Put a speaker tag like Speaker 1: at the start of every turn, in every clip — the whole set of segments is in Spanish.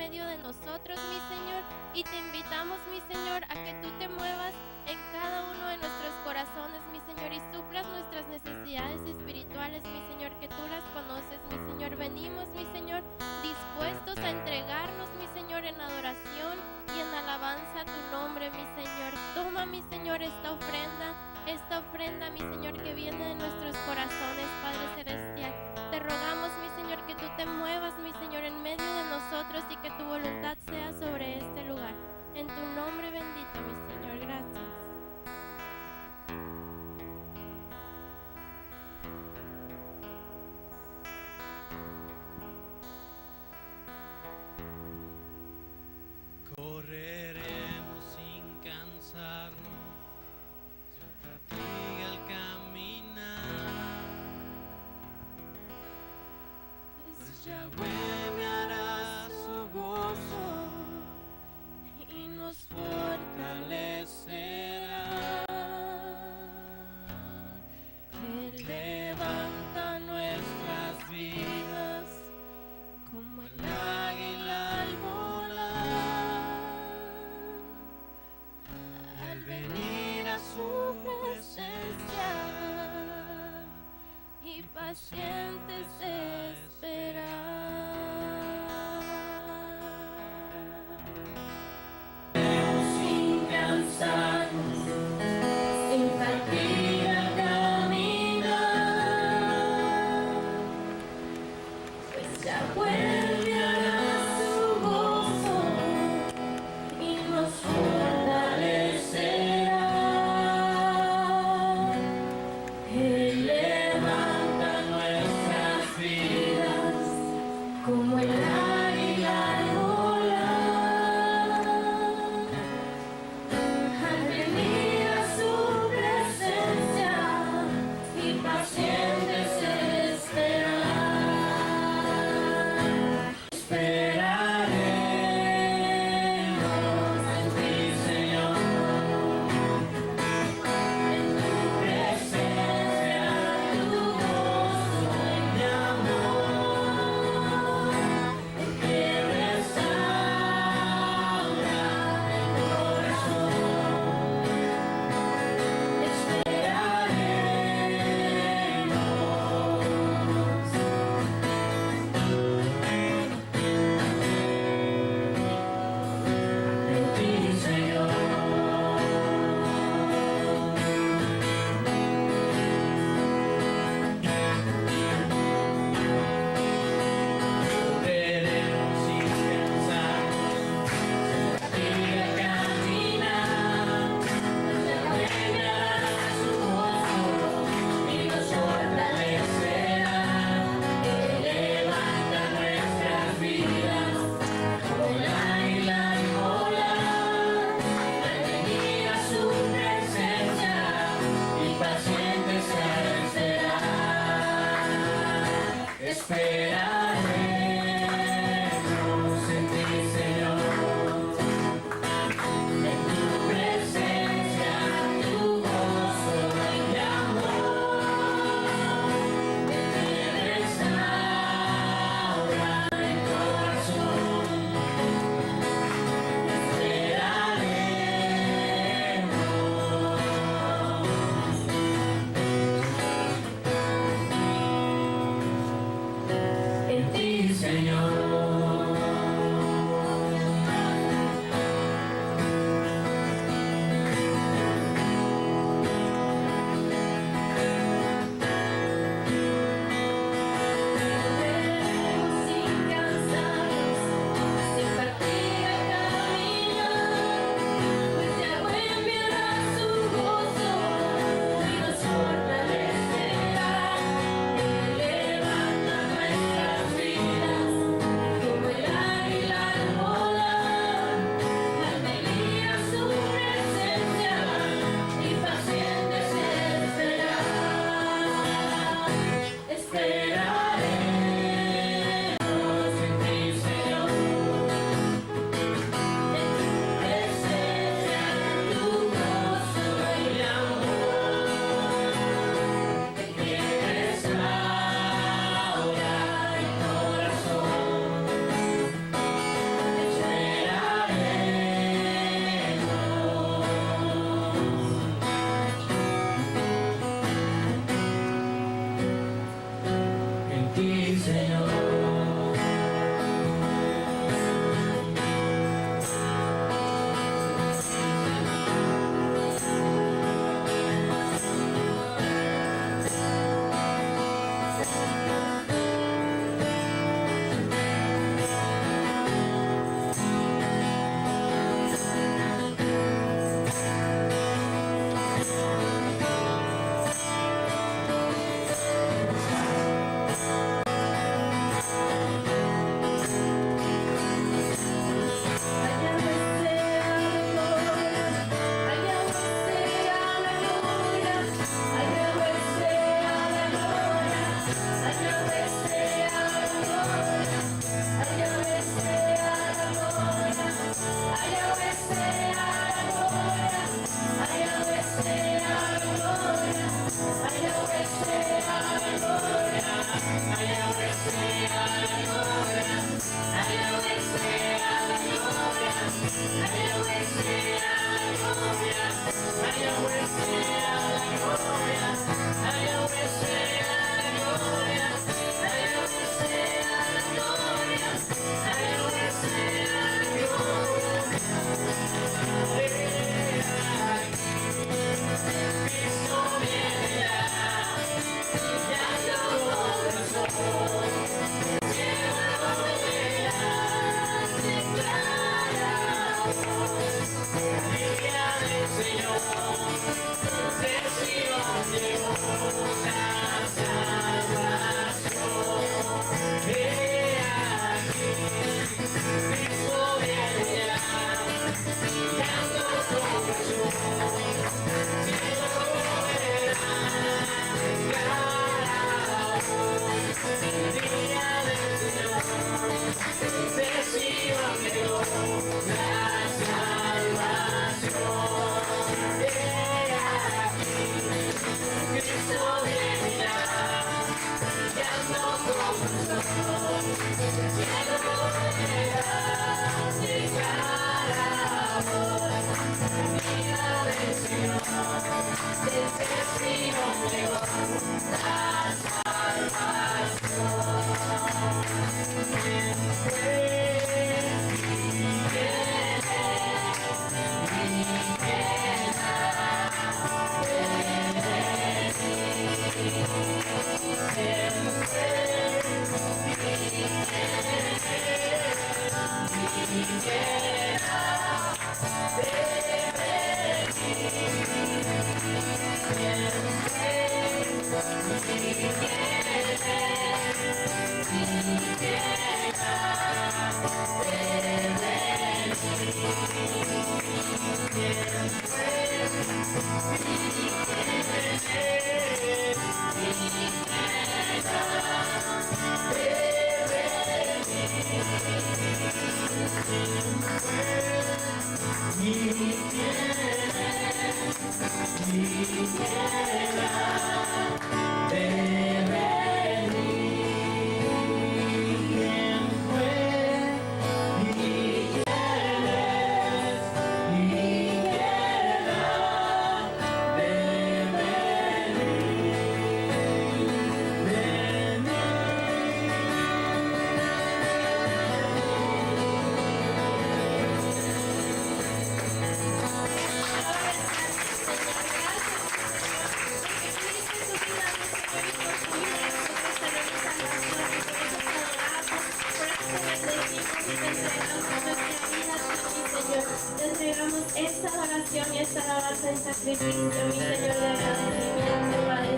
Speaker 1: medio de nosotros, mi Señor, y te invitamos, mi Señor, a que tú te muevas en cada uno de nuestros corazones, mi Señor, y suplas nuestras necesidades espirituales, mi Señor, que tú las conoces, mi Señor. Venimos, mi Señor, dispuestos a entregarnos, mi Señor, en adoración y en alabanza a tu nombre, mi Señor. Toma, mi Señor, esta ofrenda, mi Señor, que viene de nuestros corazones, Padre Celestial. Te rogamos, mi Señor, que tú te muevas, mi Señor, en medio de nosotros y que tu voluntad sea sobre este lugar. En tu nombre bendito, mi Señor, gracias.
Speaker 2: Correremos sin cansarnos, sin fatiga al caminar, pues Yahweh me hará su gozo y nos fortalecerá.
Speaker 1: Esta oración y esta alabanza en sacrificio, mi Señor, de agradecimiento, Padre.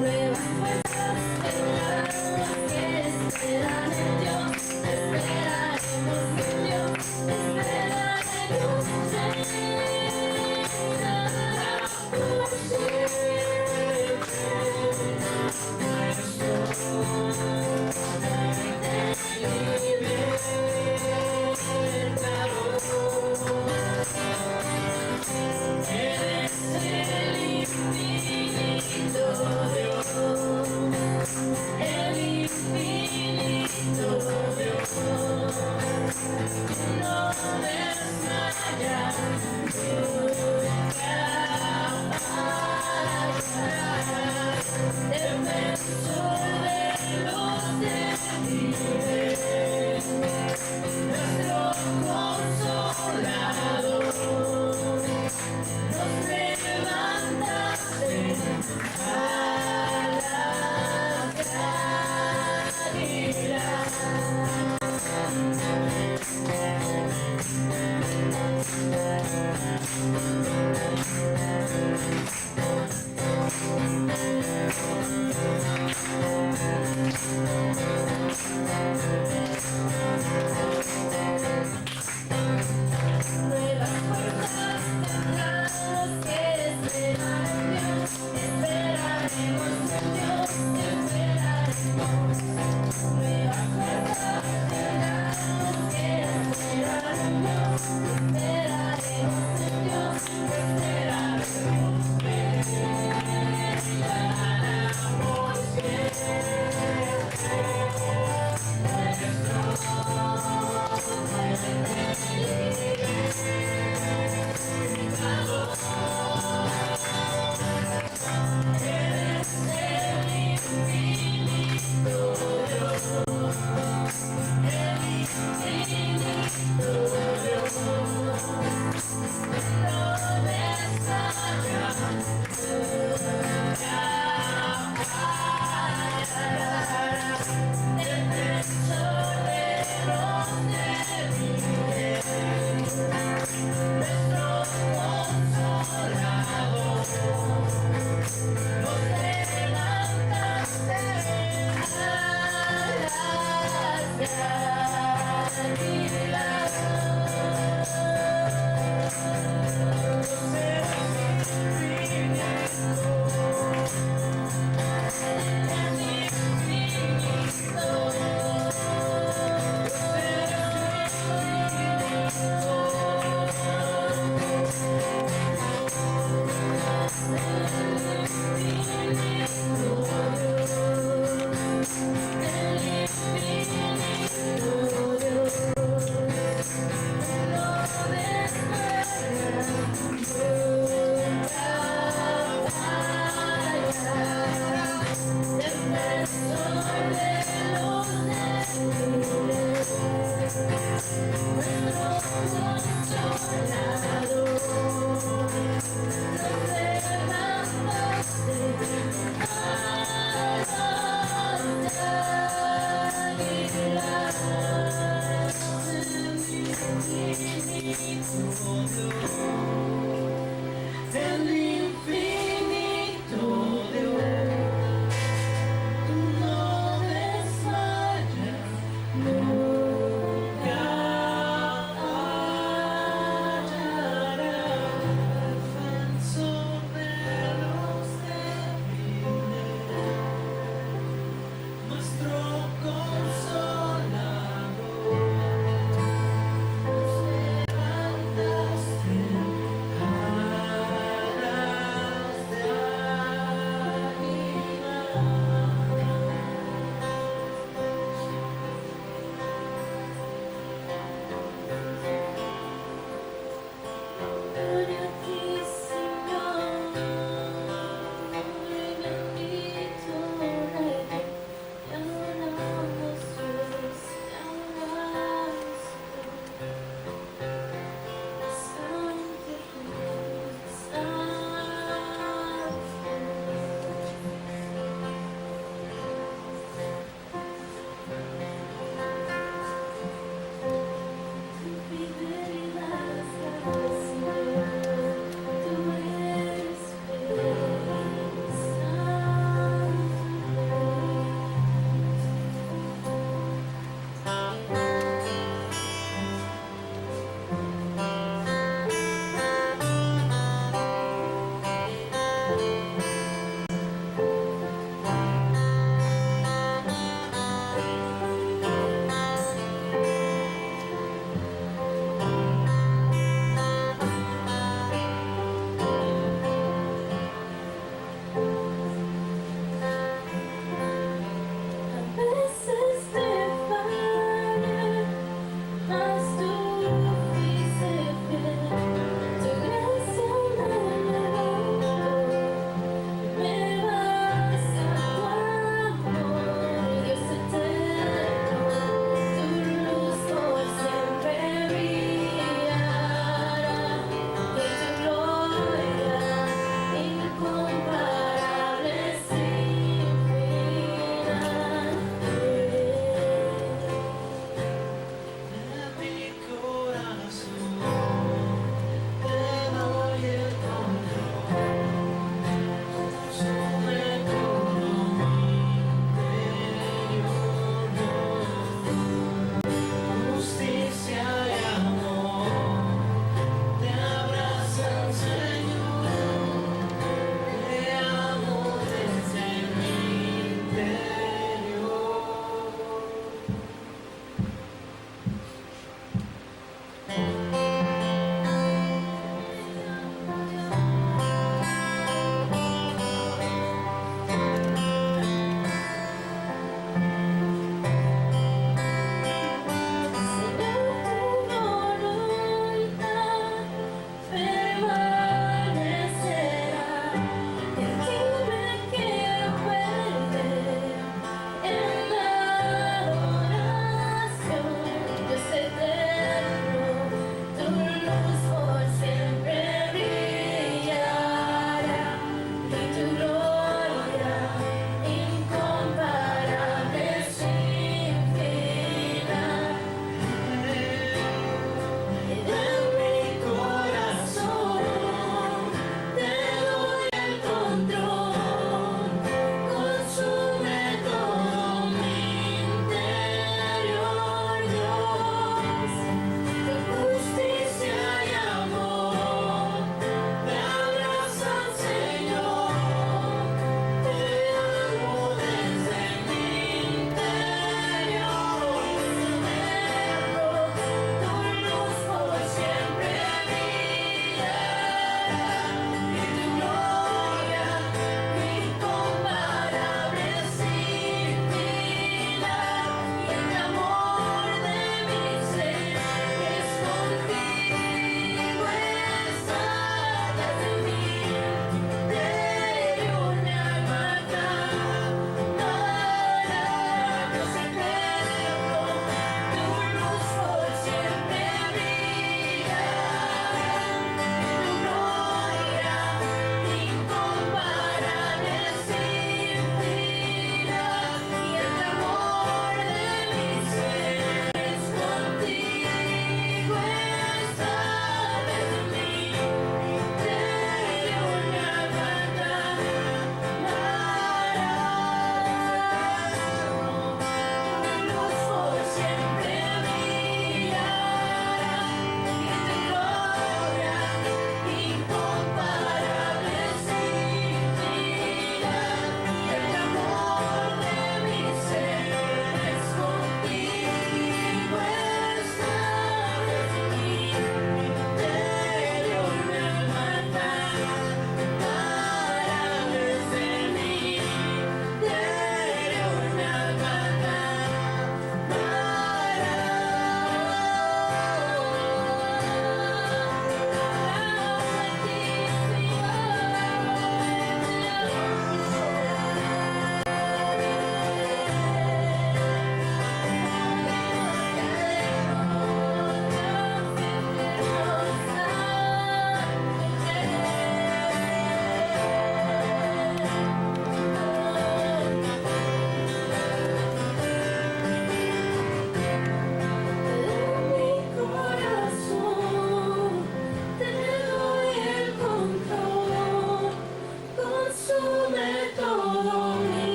Speaker 1: Nuevas fuerzas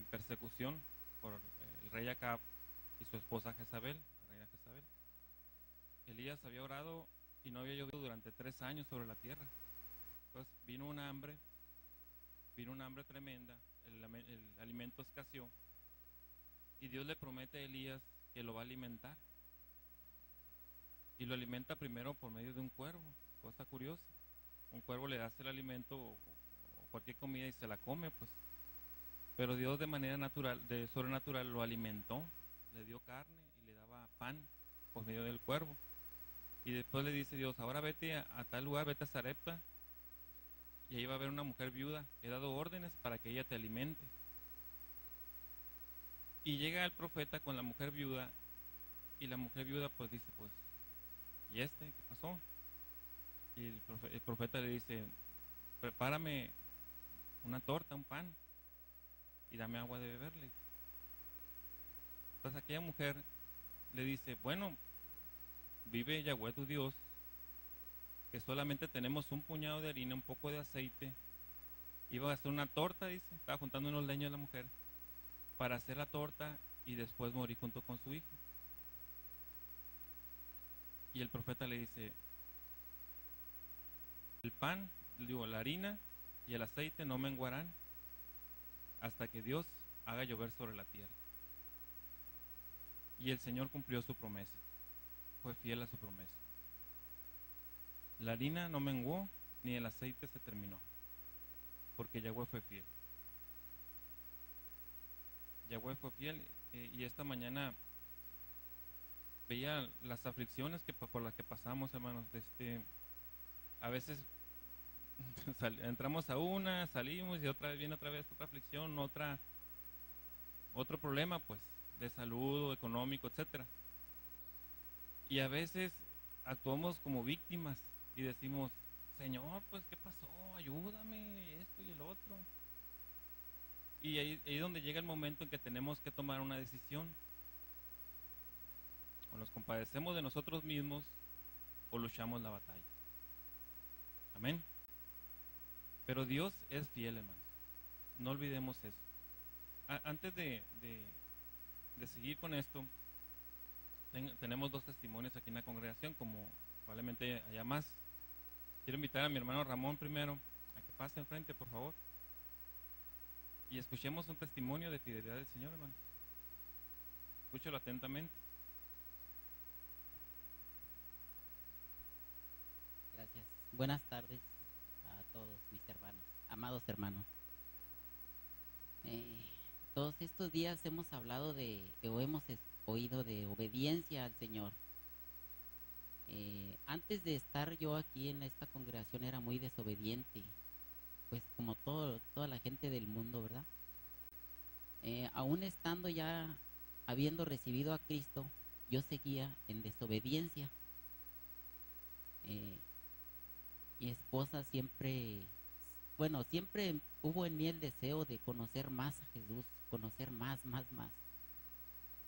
Speaker 3: persecución por el rey Acab y su esposa Jezabel, la reina Jezabel. Elías había orado y no había llovido durante 3 años sobre la tierra. Entonces vino un hambre tremenda, el alimento escaseó y Dios le promete a Elías que lo va a alimentar. Y lo alimenta primero por medio de un cuervo, cosa curiosa. Un cuervo le hace el alimento o cualquier comida y se la come, pues. Pero Dios de manera natural, de sobrenatural, lo alimentó, le dio carne y le daba pan por medio del cuervo. Y después le dice Dios, ahora vete a tal lugar, vete a Sarepta, y ahí va a haber una mujer viuda, he dado órdenes para que ella te alimente. Y llega el profeta con la mujer viuda, y la mujer viuda pues dice, pues, ¿y qué pasó? Y el profeta le dice, prepárame una torta, un pan, y dame agua de beberle. Entonces aquella mujer le dice, bueno, vive Yahweh tu Dios, que solamente tenemos un puñado de harina, un poco de aceite. Iba a hacer una torta, dice, estaba juntando unos leños la mujer para hacer la torta y después morir junto con su hijo. Y el profeta le dice, el pan, la harina y el aceite no menguarán hasta que Dios haga llover sobre la tierra. Y el Señor cumplió su promesa, fue fiel a su promesa. La harina no menguó, ni el aceite se terminó, porque Yahweh fue fiel. Yahweh fue fiel, y esta mañana veía las aflicciones por las que pasamos, hermanos. A veces entramos a una, salimos y otra vez viene otra aflicción, otro problema, pues, de salud, económico, etcétera. Y a veces actuamos como víctimas y decimos, Señor, pues, ¿qué pasó? Ayúdame, esto y el otro. Y ahí es donde llega el momento en que tenemos que tomar una decisión. O nos compadecemos de nosotros mismos o luchamos la batalla. Amén. Pero Dios es fiel, hermanos. No olvidemos eso. Antes de seguir con esto, tenemos 2 testimonios aquí en la congregación, como probablemente haya más. Quiero invitar a mi hermano Ramón primero a que pase enfrente, por favor, y escuchemos un testimonio de fidelidad del Señor, hermanos. Escúchelo atentamente.
Speaker 4: Gracias. Buenas tardes a todos mis hermanos, amados hermanos. Todos estos días hemos hablado o hemos oído de obediencia al Señor. Antes de estar yo aquí en esta congregación era muy desobediente, pues como toda la gente del mundo, ¿verdad? Aún estando ya, habiendo recibido a Cristo, yo seguía en desobediencia. Mi esposa siempre hubo en mí el deseo de conocer más a Jesús, conocer más.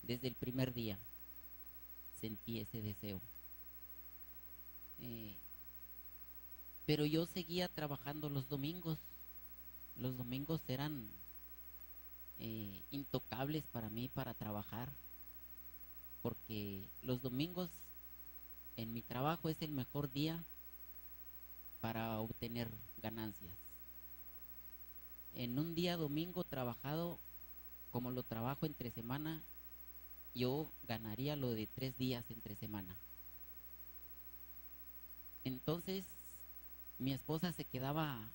Speaker 4: Desde el primer día sentí ese deseo. Pero yo seguía trabajando los domingos. Los domingos eran intocables para mí para trabajar, porque los domingos en mi trabajo es el mejor día para obtener ganancias. En un día domingo trabajado, como lo trabajo entre semana, yo ganaría lo de 3 días entre semana. Entonces mi esposa se quedaba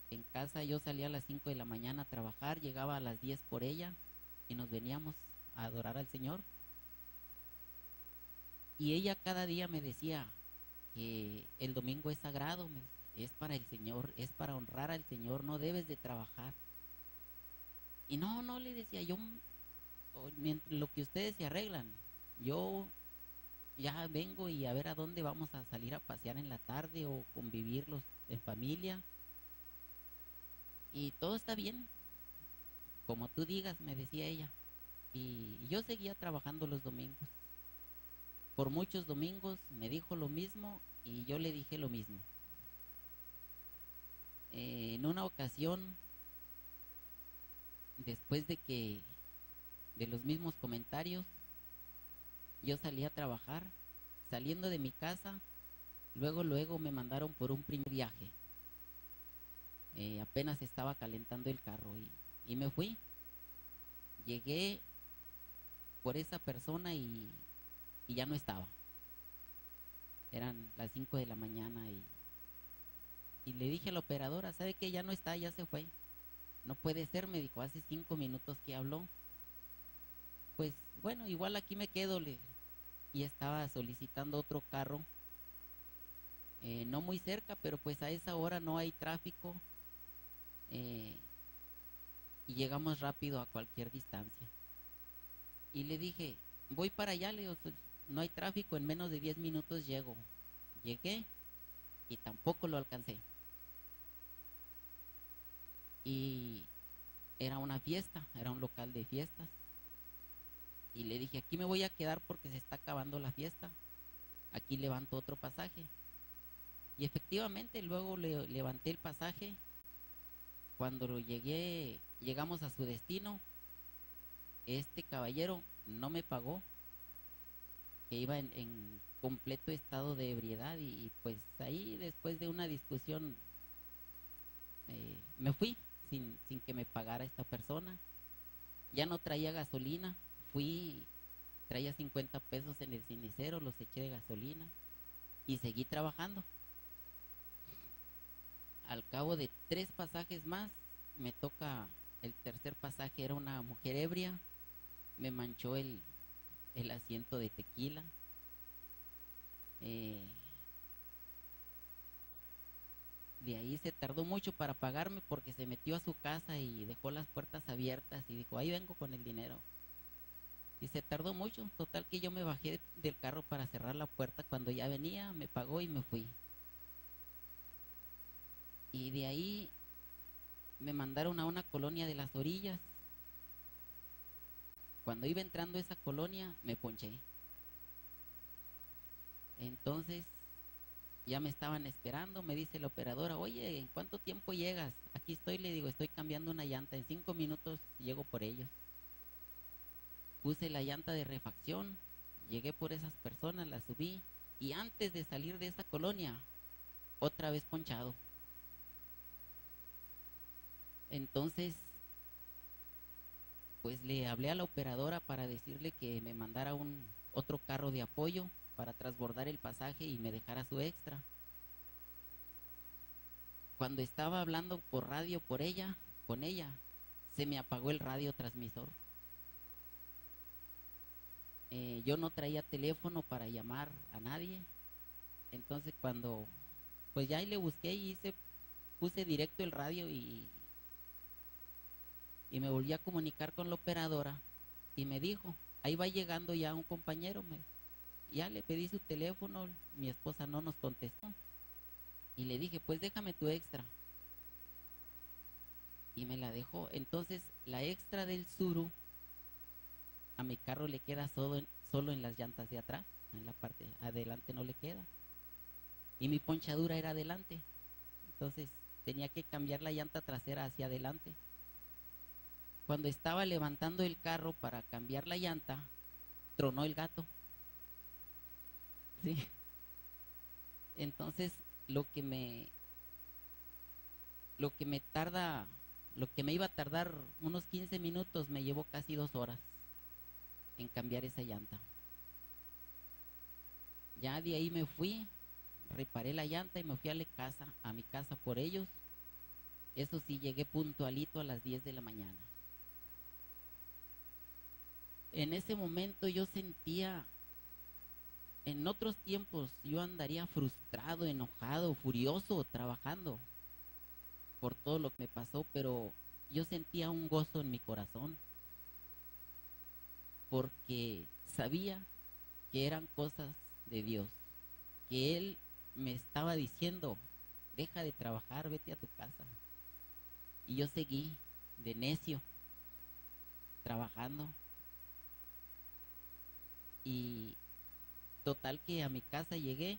Speaker 4: en casa, yo salía a las 5 de la mañana a trabajar, llegaba a las 10 por ella y nos veníamos a adorar al Señor. Y ella cada día me decía que el domingo es sagrado, es para el Señor, es para honrar al Señor, no debes de trabajar. Y no le decía yo, lo que ustedes se arreglan, yo ya vengo y a ver a dónde vamos a salir a pasear en la tarde o convivirlos en familia. Y todo está bien, como tú digas, me decía ella. Y yo seguía trabajando los domingos. Por muchos domingos me dijo lo mismo y yo le dije lo mismo. En una ocasión después de los mismos comentarios, yo salí a trabajar. Saliendo de mi casa, luego me mandaron por un primer viaje. Apenas estaba calentando el carro y me fui. Llegué por esa persona y ya no estaba. Eran las 5 de la mañana y le dije a la operadora, ¿sabe qué? Ya no está, ya se fue. No puede ser, me dijo, hace 5 minutos que habló. Pues bueno, igual aquí me quedo, y estaba solicitando otro carro, no muy cerca, pero pues a esa hora no hay tráfico, y llegamos rápido a cualquier distancia. Y le dije, voy para allá, le digo, no hay tráfico, en menos de 10 minutos llego. Llegué y tampoco lo alcancé. Y era una fiesta, era un local de fiestas. Y le dije, aquí me voy a quedar porque se está acabando la fiesta. Aquí levanto otro pasaje. Y efectivamente luego levanté el pasaje. Cuando llegamos a su destino, este caballero no me pagó, que iba en completo estado de ebriedad, y pues ahí después de una discusión me fui sin que me pagara esta persona. Ya no traía gasolina, traía 50 pesos en el cenicero, los eché de gasolina y seguí trabajando. Al cabo de 3 pasajes más, me toca el tercer pasaje, era una mujer ebria, me manchó el asiento de tequila. De ahí se tardó mucho para pagarme porque se metió a su casa y dejó las puertas abiertas y dijo, ahí vengo con el dinero. Y se tardó mucho, total que yo me bajé del carro para cerrar la puerta. Cuando ya venía, me pagó y me fui. Y de ahí me mandaron a una colonia de las orillas. Cuando iba entrando a esa colonia, me ponché. Entonces ya me estaban esperando, me dice la operadora, oye, ¿en cuánto tiempo llegas? Aquí estoy, le digo, estoy cambiando una llanta, en 5 minutos llego por ellos. Puse la llanta de refacción, llegué por esas personas, las subí, y antes de salir de esa colonia, otra vez ponchado. Entonces, pues le hablé a la operadora para decirle que me mandara otro carro de apoyo para transbordar el pasaje y me dejara su extra. Cuando estaba hablando por radio con ella, se me apagó el radio transmisor. Yo no traía teléfono para llamar a nadie. Entonces pues ya ahí le busqué y puse directo el radio y me volví a comunicar con la operadora y me dijo, ahí va llegando ya un compañero. Ya le pedí su teléfono, mi esposa no nos contestó y le dije, pues déjame tu extra, y me la dejó. Entonces la extra del Tsuru a mi carro le queda solo en las llantas de atrás, en la parte adelante no le queda, y mi ponchadura era adelante, entonces tenía que cambiar la llanta trasera hacia adelante. Cuando estaba levantando el carro para cambiar la llanta, tronó el gato. Sí. Entonces lo que me iba a tardar unos 15 minutos, me llevó casi 2 horas en cambiar esa llanta. Ya de ahí me fui, reparé la llanta y me fui a mi casa por ellos. Eso sí, llegué puntualito a las 10 de la mañana. En ese momento yo sentía, en otros tiempos yo andaría frustrado, enojado, furioso, trabajando por todo lo que me pasó, pero yo sentía un gozo en mi corazón porque sabía que eran cosas de Dios, que Él me estaba diciendo, deja de trabajar, vete a tu casa. Y yo seguí de necio trabajando, y total que a mi casa llegué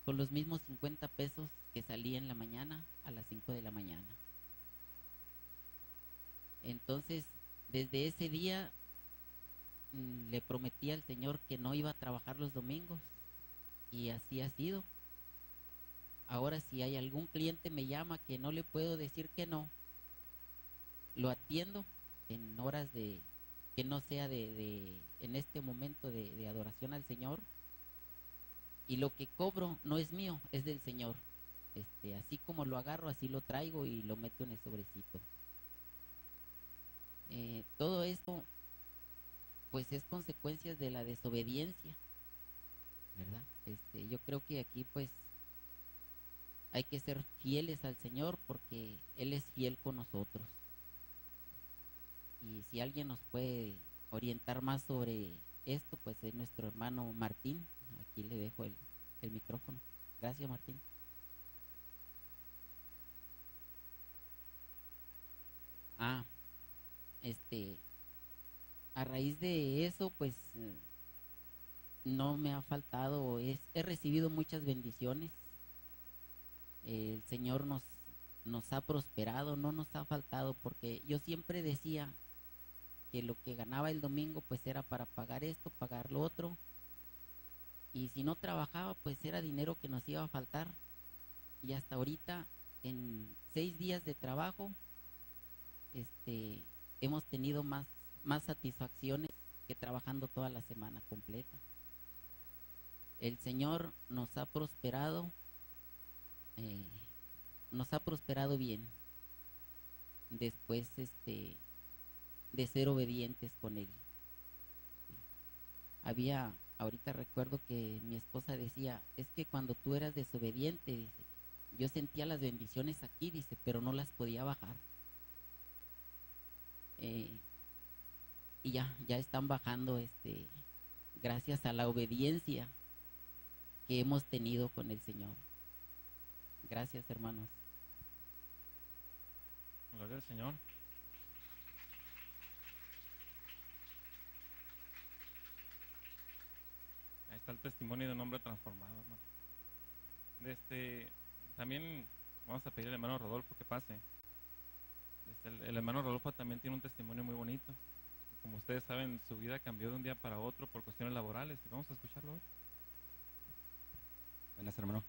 Speaker 4: con los mismos 50 pesos que salí en la mañana a las 5 de la mañana. Entonces, desde ese día le prometí al Señor que no iba a trabajar los domingos y así ha sido. Ahora si hay algún cliente me llama que no le puedo decir que no, lo atiendo en horas de que no sea en este momento de adoración al Señor, y lo que cobro no es mío, es del Señor. Así como lo agarro, así lo traigo y lo meto en el sobrecito. Todo esto pues es consecuencias de la desobediencia, ¿verdad? Yo creo que aquí pues hay que ser fieles al Señor porque Él es fiel con nosotros. Y si alguien nos puede orientar más sobre esto, pues es nuestro hermano Martín. Aquí le dejo el micrófono. Gracias, Martín. Ah, a raíz de eso, pues no me ha faltado, he recibido muchas bendiciones. El Señor nos ha prosperado, no nos ha faltado, porque yo siempre decía que lo que ganaba el domingo pues era para pagar esto, pagar lo otro, y si no trabajaba pues era dinero que nos iba a faltar. Y hasta ahorita, en 6 días de trabajo, hemos tenido más satisfacciones que trabajando toda la semana completa. El Señor nos ha prosperado bien después de ser obedientes con Él. Ahorita recuerdo que mi esposa decía, es que cuando tú eras desobediente, dice, yo sentía las bendiciones aquí, dice, pero no las podía bajar. Y ya están bajando, gracias a la obediencia que hemos tenido con el Señor. Gracias, hermanos.
Speaker 3: Gloria al Señor. Ahí está el testimonio de un hombre transformado, hermano. También vamos a pedir al hermano Rodolfo que pase. El hermano Rodolfo también tiene un testimonio muy bonito. Como ustedes saben, su vida cambió de un día para otro por cuestiones laborales, y vamos a escucharlo hoy.
Speaker 5: Buenas, hermano.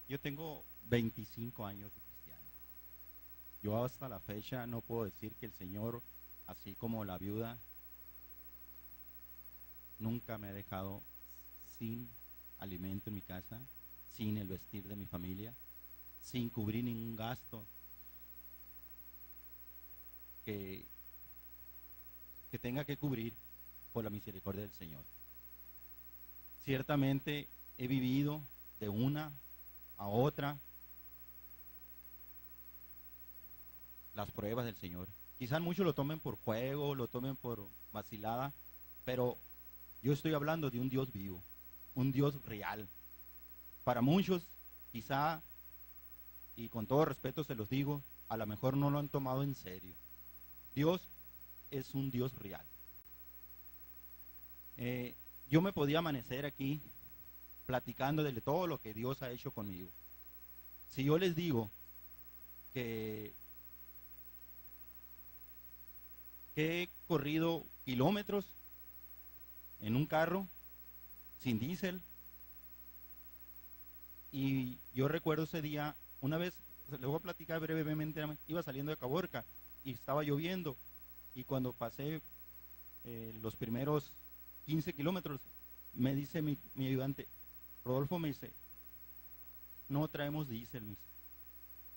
Speaker 5: Yo tengo 25 años de cristiano. Yo hasta la fecha no puedo decir que el Señor, así como la viuda, nunca me ha dejado sin alimento en mi casa, sin el vestir de mi familia, sin cubrir ningún gasto que tenga que cubrir por la misericordia del Señor. Ciertamente he vivido de una a otra las pruebas del Señor. Quizás muchos lo tomen por juego, lo tomen por vacilada, pero yo estoy hablando de un Dios vivo, un Dios real. Para muchos, quizá, y con todo respeto se los digo, a lo mejor no lo han tomado en serio. Dios es un Dios real. Yo me podía amanecer aquí platicando de todo lo que Dios ha hecho conmigo. Si yo les digo que he corrido kilómetros en un carro sin diésel, y yo recuerdo ese día, una vez, les voy a platicar brevemente, iba saliendo de Caborca y estaba lloviendo, y cuando pasé los primeros 15 kilómetros, me dice mi ayudante, Rodolfo, me dice, no traemos diésel, me dice.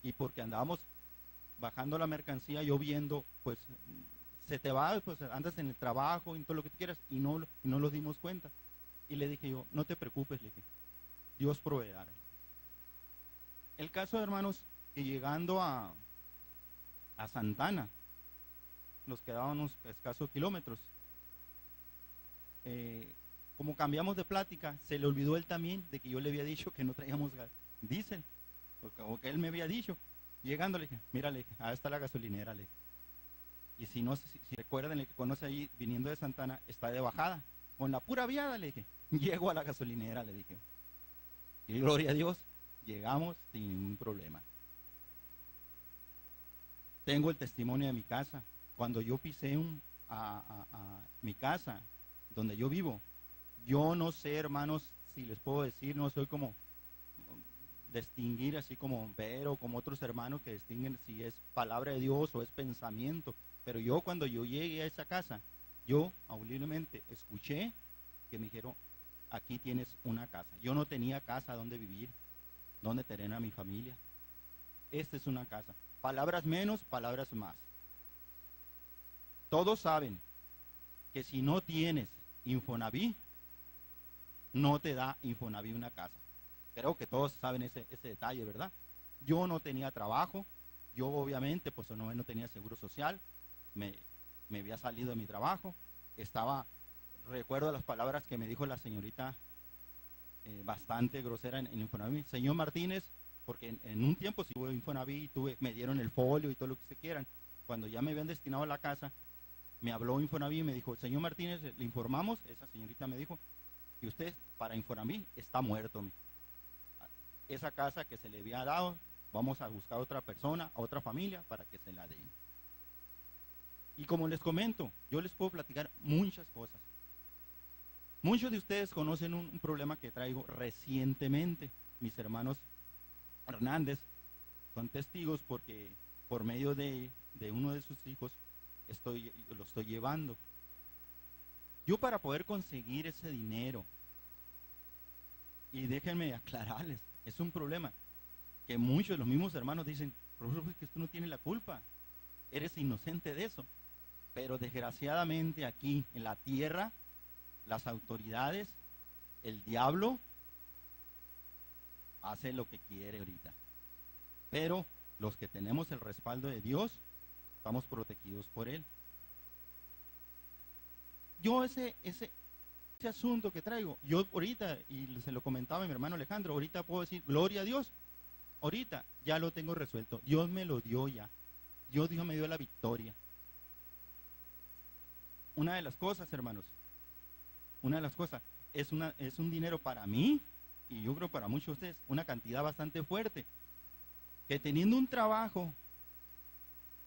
Speaker 5: Y porque andábamos bajando la mercancía, lloviendo, pues se te va, pues andas en el trabajo y todo lo que tú quieras, y no nos dimos cuenta. Y le dije yo, no te preocupes, le dije, Dios proveerá. El caso, hermanos, que llegando a Santana, nos quedaban unos escasos kilómetros. Como cambiamos de plática, se le olvidó él también de que yo le había dicho que no traíamos diésel, como que él me había dicho. Llegando le dije, mira, le dije, ahí está la gasolinera, le dije. Y si recuerdan, el que conoce ahí, viniendo de Santana, está de bajada. Con la pura viada, le dije, llego a la gasolinera, le dije. Y gloria a Dios, llegamos sin ningún problema. Tengo el testimonio de mi casa. Cuando yo pisé a mi casa, donde yo vivo, yo no sé, hermanos, si les puedo decir, no soy como distinguir así como Vero, como otros hermanos que distinguen si es palabra de Dios o es pensamiento. Pero yo cuando yo llegué a esa casa, yo audiblemente escuché que me dijeron, aquí tienes una casa. Yo no tenía casa donde vivir, donde tener a mi familia. Esta es una casa. Palabras menos, palabras más. Todos saben que si no tienes Infonavit, no te da Infonavit una casa. Creo que todos saben ese detalle, ¿verdad? Yo no tenía trabajo, yo obviamente pues no tenía seguro social, me había salido de mi trabajo, recuerdo las palabras que me dijo la señorita, bastante grosera en Infonavit, señor Martínez, porque en un tiempo si hubo Infonavit, me dieron el folio y todo lo que se quieran. Cuando ya me habían destinado a la casa, me habló Infonavit y me dijo, señor Martínez, le informamos, esa señorita me dijo, que usted para Infonavit está muerto, mijo. Esa casa que se le había dado, vamos a buscar a otra persona, a otra familia para que se la den. Y como les comento, yo les puedo platicar muchas cosas. Muchos de ustedes conocen un problema que traigo recientemente. Mis hermanos Hernández son testigos porque por medio de uno de sus hijos lo estoy llevando. Yo para poder conseguir ese dinero, y déjenme aclararles, es un problema que muchos de los mismos hermanos dicen, profesor, es que tú no tienes la culpa, eres inocente de eso. Pero desgraciadamente aquí en la tierra, las autoridades, el diablo, hace lo que quiere ahorita. Pero los que tenemos el respaldo de Dios, estamos protegidos por Él. Yo ese asunto que traigo, yo ahorita, y se lo comentaba a mi hermano Alejandro, ahorita puedo decir, gloria a Dios, ahorita ya lo tengo resuelto, Dios me lo dio ya, Dios me dio la victoria. Una de las cosas, hermanos, es un dinero para mí, y yo creo para muchos de ustedes, una cantidad bastante fuerte, que teniendo un trabajo,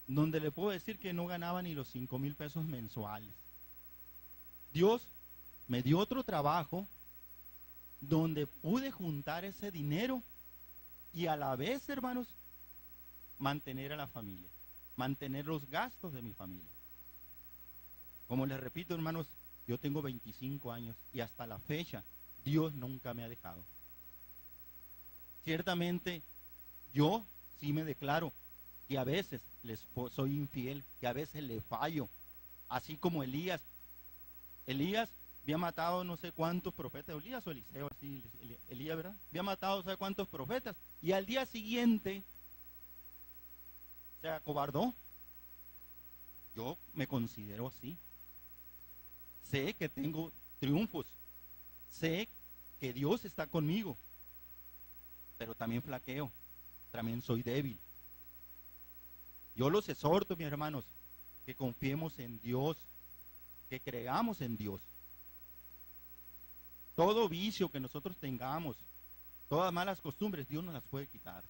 Speaker 5: donde le puedo decir que no ganaba ni los 5,000 pesos mensuales, Dios me dio otro trabajo donde pude juntar ese dinero y a la vez, hermanos, mantener a la familia, mantener los gastos de mi familia. Como les repito, hermanos, yo tengo 25 años y hasta la fecha Dios nunca me ha dejado. Ciertamente, yo sí me declaro que a veces soy infiel, que a veces le fallo, así como Elías. Elías había matado no sé cuántos profetas, Elías o Eliseo, así, Elías, ¿verdad? Había matado no sé cuántos profetas y al día siguiente se acobardó. Yo me considero así. Sé que tengo triunfos, sé que Dios está conmigo, pero también flaqueo, también soy débil. Yo los exhorto, mis hermanos, que confiemos en Dios, que creamos en Dios. Todo vicio que nosotros tengamos, todas malas costumbres, Dios nos las puede quitar.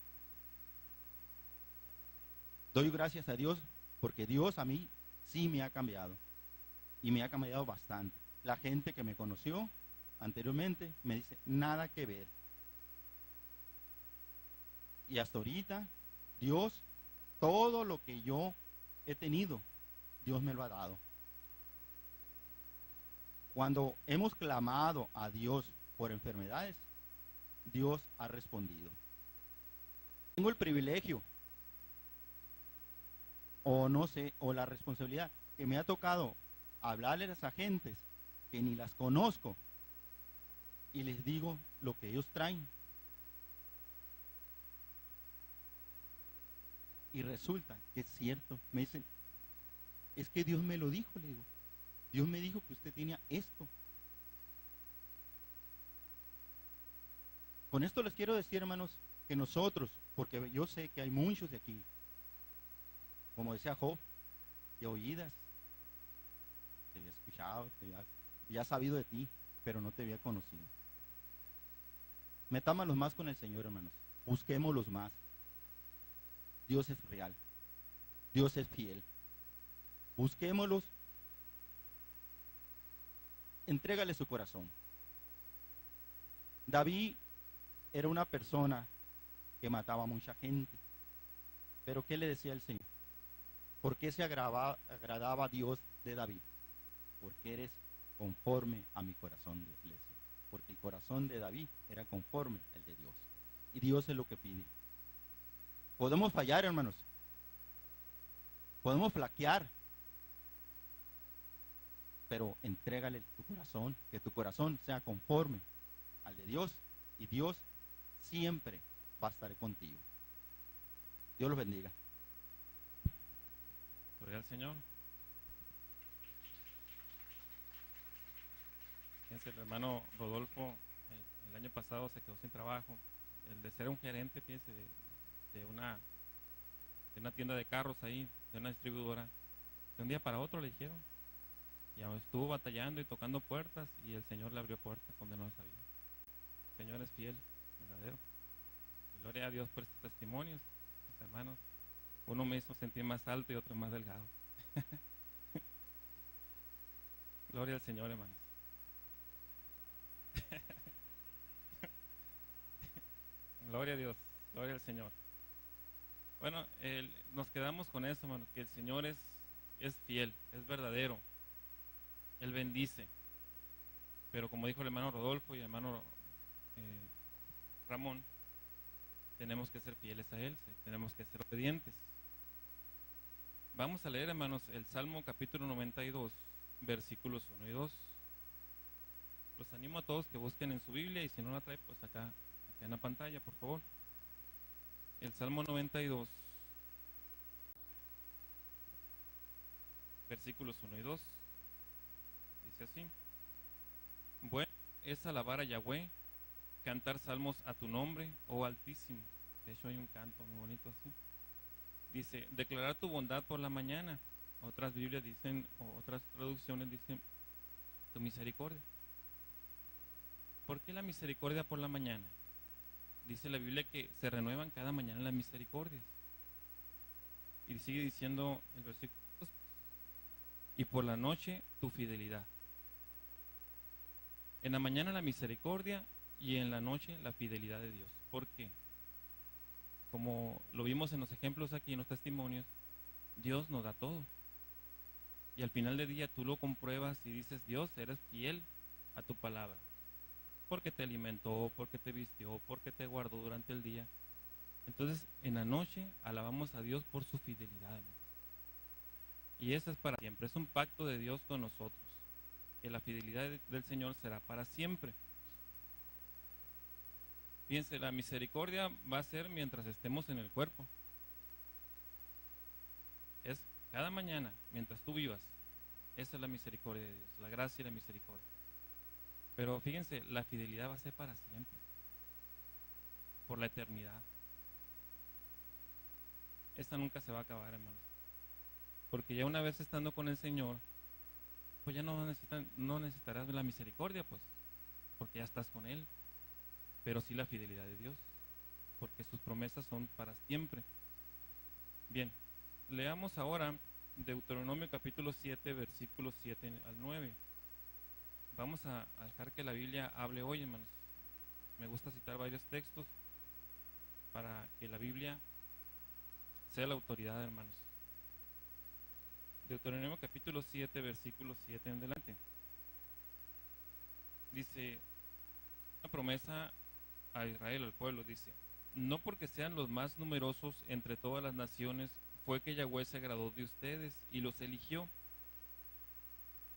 Speaker 5: Doy gracias a Dios porque Dios a mí sí me ha cambiado y me ha cambiado bastante. La gente que me conoció anteriormente me dice, nada que ver. Y hasta ahorita, Dios, todo lo que yo he tenido, Dios me lo ha dado. Cuando hemos clamado a Dios por enfermedades, Dios ha respondido. Tengo el privilegio, o no sé, o la responsabilidad que me ha tocado hablarles a esas gentes que ni las conozco y les digo lo que ellos traen. Y resulta que es cierto. Me dicen, es que Dios me lo dijo, le digo. Dios me dijo que usted tenía esto. Con esto les quiero decir, hermanos, que nosotros, porque yo sé que hay muchos de aquí, como decía Job, de oídas, te había escuchado, había sabido de ti, pero no te había conocido. Metámonos más con el Señor, hermanos. Busquémoslos más. Dios es real. Dios es fiel. Busquémoslos. Entrégale su corazón. David era una persona que mataba a mucha gente. Pero ¿qué le decía el Señor? ¿Por qué se agradaba a Dios de David? Porque eres conforme a mi corazón, Dios le decía. Porque el corazón de David era conforme al de Dios. Y Dios es lo que pide. Podemos fallar, hermanos. Podemos flaquear. Pero entrégale tu corazón, que tu corazón sea conforme al de Dios. Y Dios siempre va a estar contigo. Dios los bendiga.
Speaker 3: Gloria al Señor. Fíjense, el hermano Rodolfo el año pasado se quedó sin trabajo. El de ser un gerente, fíjense, de una tienda de carros ahí, de una distribuidora, de un día para otro le dijeron. Y estuvo batallando y tocando puertas y el Señor le abrió puertas donde no sabía. El Señor es fiel, verdadero. Gloria a Dios por estos testimonios, mis hermanos. Uno me hizo sentir más alto y otro más delgado. Gloria al Señor, hermanos. Gloria a Dios, gloria al Señor. Bueno, nos quedamos con eso, hermanos, que el Señor es fiel, es verdadero. Él bendice. Pero como dijo el hermano Rodolfo y el hermano Ramón, tenemos que ser fieles a Él, tenemos que ser obedientes. Vamos a leer, hermanos, el Salmo capítulo 92, versículos 1 y 2. Los animo a todos que busquen en su Biblia y si no la trae, pues acá en la pantalla, por favor. El Salmo 92, versículos 1 y 2. Dice así: bueno es alabar a Yahweh, cantar salmos a tu nombre, oh Altísimo. De hecho hay un canto muy bonito así. Dice, declarar tu bondad por la mañana. Otras Biblias dicen, o otras traducciones dicen, tu misericordia. ¿Por qué la misericordia por la mañana? Dice la Biblia que se renuevan cada mañana las misericordias. Y sigue diciendo el versículo 2, y por la noche tu fidelidad. En la mañana la misericordia y en la noche la fidelidad de Dios. ¿Por qué? Como lo vimos en los ejemplos aquí, en los testimonios, Dios nos da todo. Y al final del día tú lo compruebas y dices, Dios, eres fiel a tu palabra. Porque te alimentó, porque te vistió, porque te guardó durante el día. Entonces, en la noche alabamos a Dios por su fidelidad, hermanos. Y eso es para siempre, es un pacto de Dios con nosotros, que la fidelidad del Señor será para siempre. Fíjense, la misericordia va a ser mientras estemos en el cuerpo. Es cada mañana, mientras tú vivas. Esa es la misericordia de Dios, la gracia y la misericordia. Pero fíjense, la fidelidad va a ser para siempre, por la eternidad. Esta nunca se va a acabar, hermanos. Porque ya una vez estando con el Señor, pues ya no necesitarás la misericordia, pues, porque ya estás con Él. Pero sí la fidelidad de Dios, porque sus promesas son para siempre. Bien, leamos ahora Deuteronomio capítulo 7, versículos 7 al 9. Vamos a dejar que la Biblia hable hoy, hermanos. Me gusta citar varios textos para que la Biblia sea la autoridad, hermanos. Deuteronomio capítulo 7, versículos 7 en adelante. Dice una promesa a Israel, al pueblo, dice: no porque sean los más numerosos entre todas las naciones fue que Yahweh se agradó de ustedes y los eligió,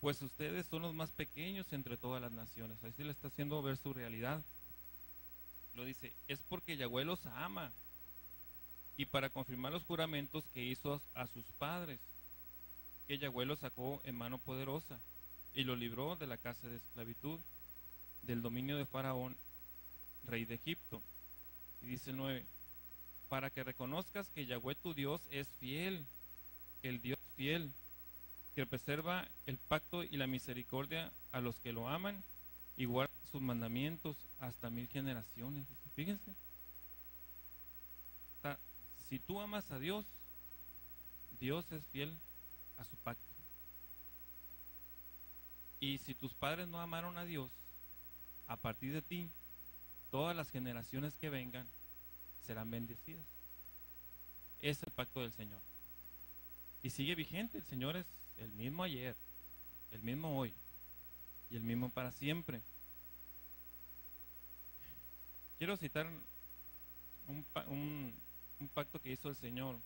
Speaker 3: pues ustedes son los más pequeños entre todas las naciones. Así le está haciendo ver su realidad. Lo dice, es porque Yahweh los ama y para confirmar los juramentos que hizo a sus padres, que Yahweh los sacó en mano poderosa y los libró de la casa de esclavitud, del dominio de Faraón, rey de Egipto. Y dice el 9, para que reconozcas que Yahweh tu Dios es fiel, el Dios fiel, que preserva el pacto y la misericordia a los que lo aman y guarda sus mandamientos hasta 1000 generaciones. Fíjense, si tú amas a Dios, Dios es fiel a su pacto. Y si tus padres no amaron a Dios, a partir de ti, todas las generaciones que vengan serán bendecidas. Es el pacto del Señor. Y sigue vigente. El Señor es el mismo ayer, el mismo hoy y el mismo para siempre. Quiero citar un pacto que hizo el Señor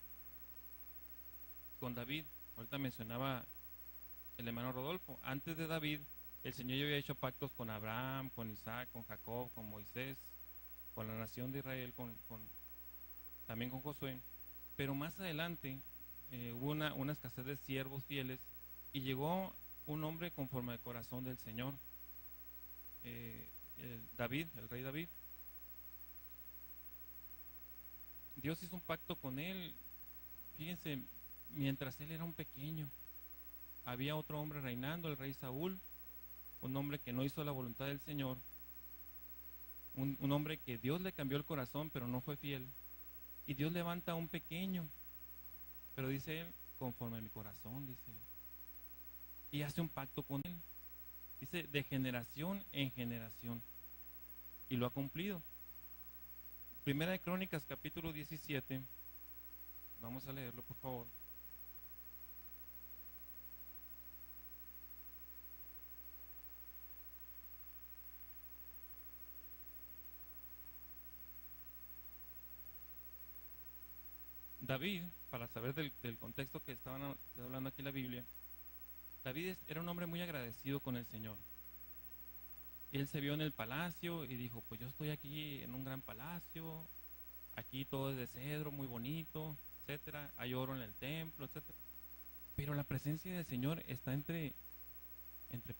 Speaker 3: con David. Ahorita mencionaba el hermano Rodolfo. Antes de David, el Señor ya había hecho pactos con Abraham, con Isaac, con Jacob, con Moisés, con la nación de Israel, también con Josué. Pero más adelante hubo una escasez de siervos fieles y llegó un hombre conforme al corazón del Señor, el rey David. Dios hizo un pacto con él. Fíjense, mientras él era un pequeño, había otro hombre reinando, el rey Saúl, un hombre que no hizo la voluntad del Señor, un hombre que Dios le cambió el corazón, pero no fue fiel. Y Dios levanta a un pequeño, pero dice él, conforme a mi corazón, dice él. Y hace un pacto con él. Dice, de generación en generación. Y lo ha cumplido. Primera de Crónicas, capítulo 17. Vamos a leerlo, por favor. David, para saber del contexto que está hablando aquí la Biblia, David era un hombre muy agradecido con el Señor. Él se vio en el palacio y dijo, pues yo estoy aquí en un gran palacio, aquí todo es de cedro, muy bonito, etcétera, hay oro en el templo, etcétera. Pero la presencia del Señor está entre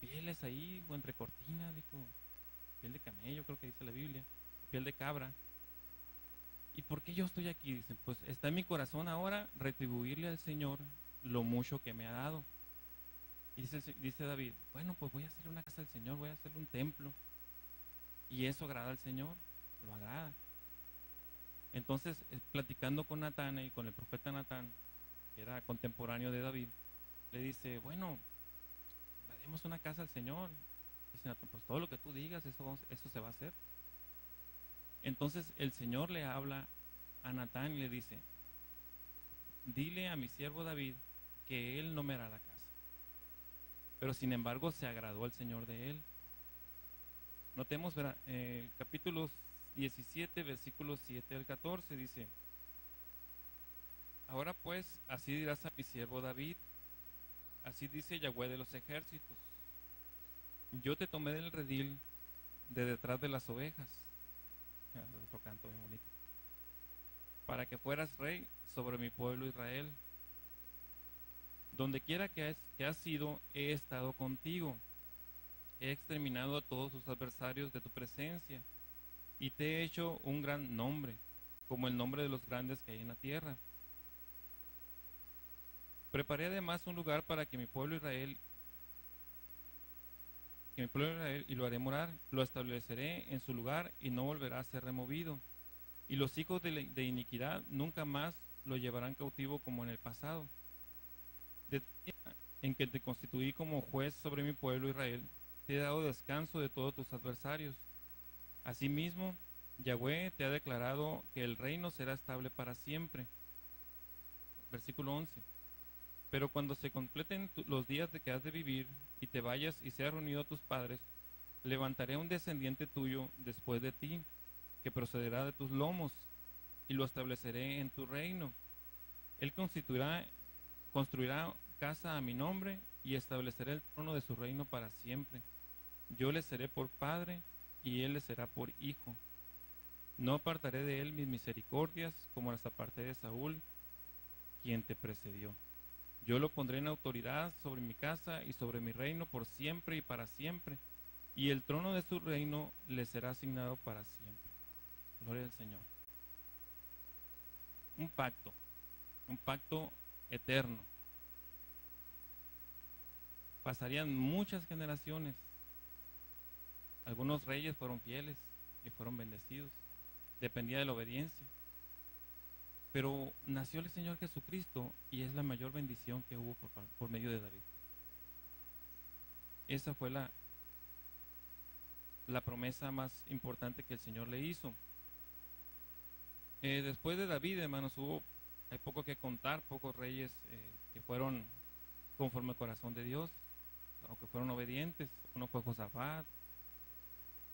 Speaker 3: pieles ahí, o entre cortinas, dijo, piel de camello, creo que dice la Biblia, o piel de cabra. ¿Y por qué yo estoy aquí? Dicen, pues está en mi corazón ahora retribuirle al Señor lo mucho que me ha dado. Y dice David, bueno, pues voy a hacer una casa al Señor, voy a hacer un templo. Y eso agrada al Señor, lo agrada. Entonces, platicando con Natán y con el profeta Natán, que era contemporáneo de David, le dice, bueno, le haremos una casa al Señor. Dice Natán, pues todo lo que tú digas, eso se va a hacer. Entonces el Señor le habla a Natán y le dice, dile a mi siervo David que él no me hará la casa. Pero sin embargo se agradó al Señor de él. Notemos, capítulo 17, versículos 7 al 14, dice, ahora pues, así dirás a mi siervo David, así dice Yahweh de los ejércitos, yo te tomé del redil de detrás de las ovejas, otro canto bien bonito, para que fueras rey sobre mi pueblo Israel. Donde quiera que has ido, he estado contigo. He exterminado a todos tus adversarios de tu presencia y te he hecho un gran nombre, como el nombre de los grandes que hay en la tierra. Preparé además un lugar para que mi pueblo Israel, y lo haré morar, lo estableceré en su lugar y no volverá a ser removido. Y los hijos de iniquidad nunca más lo llevarán cautivo como en el pasado. Desde el día en que te constituí como juez sobre mi pueblo Israel, te he dado descanso de todos tus adversarios. Asimismo, Yahweh te ha declarado que el reino será estable para siempre. Versículo 11. Pero cuando se completen los días de que has de vivir y te vayas y seas reunido a tus padres, levantaré un descendiente tuyo después de ti, que procederá de tus lomos, y lo estableceré en tu reino. Él construirá casa a mi nombre y estableceré el trono de su reino para siempre. Yo le seré por padre y él le será por hijo. No apartaré de él mis misericordias como las aparté de Saúl, quien te precedió. Yo lo pondré en autoridad sobre mi casa y sobre mi reino por siempre y para siempre, y el trono de su reino le será asignado para siempre. Gloria al Señor. Un pacto eterno. Pasarían muchas generaciones. Algunos reyes fueron fieles y fueron bendecidos. Dependía de la obediencia. Pero nació el Señor Jesucristo y es la mayor bendición que hubo por medio de David. Esa fue la promesa más importante que el Señor le hizo. Después de David, hermanos, hay poco que contar, pocos reyes que fueron conforme al corazón de Dios, aunque fueron obedientes. Uno fue Josafat,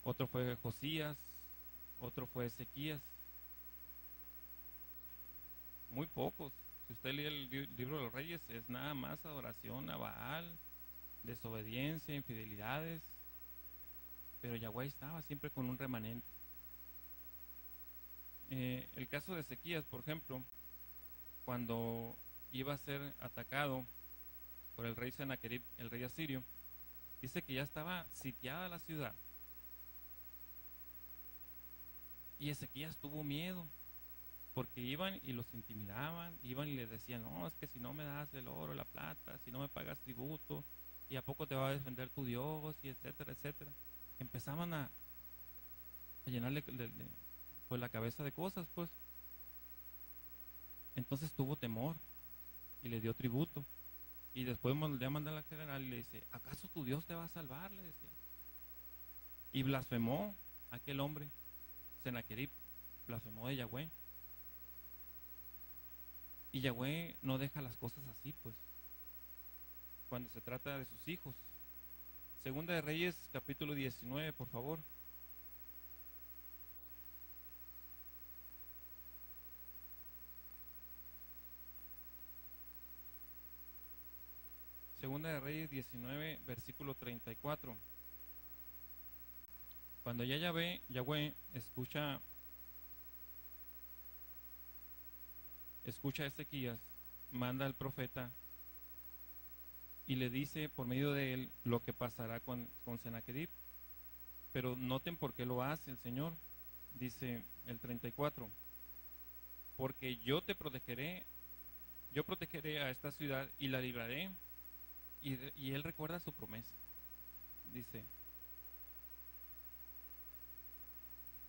Speaker 3: otro fue Josías, otro fue Ezequías. Muy pocos. Si usted lee el libro de los reyes, es nada más adoración a Baal, desobediencia, infidelidades. Pero Yahweh estaba siempre con un remanente. El caso de Ezequías, por ejemplo, cuando iba a ser atacado por el rey Sennacherib, el rey asirio, dice que ya estaba sitiada la ciudad. Y Ezequías tuvo miedo, porque iban y los intimidaban, iban y les decían, no, es que si no me das el oro, la plata, si no me pagas tributo, ¿y a poco te va a defender tu Dios? Y etcétera, etcétera. Empezaban a llenarle pues la cabeza de cosas, pues. Entonces tuvo temor y le dio tributo. Y después le manda al general y le dice, ¿acaso tu Dios te va a salvar? Le decía. Y blasfemó aquel hombre, Sennacherib, blasfemó de Yahweh. Y Yahweh no deja las cosas así, pues, cuando se trata de sus hijos. Segunda de Reyes, capítulo 19, por favor. Segunda de Reyes 19, versículo 34. Cuando ya Yahweh escucha a Ezequías, manda al profeta y le dice por medio de él lo que pasará con Sennacherib. Pero noten por qué lo hace el Señor. Dice el 34, porque yo protegeré a esta ciudad y la libraré. Y él recuerda su promesa. Dice,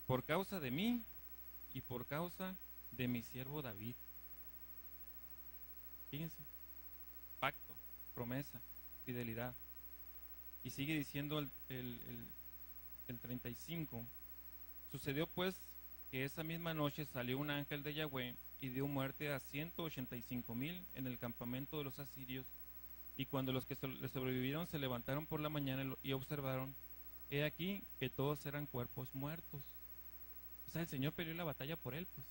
Speaker 3: por causa de mí y por causa de mi siervo David. Fíjense, pacto, promesa, fidelidad. Y sigue diciendo el 35, sucedió pues que esa misma noche salió un ángel de Yahweh y dio muerte a 185,000 en el campamento de los asirios. Y cuando los que le sobrevivieron se levantaron por la mañana y observaron, he aquí que todos eran cuerpos muertos. O sea, el Señor peleó la batalla por él, pues.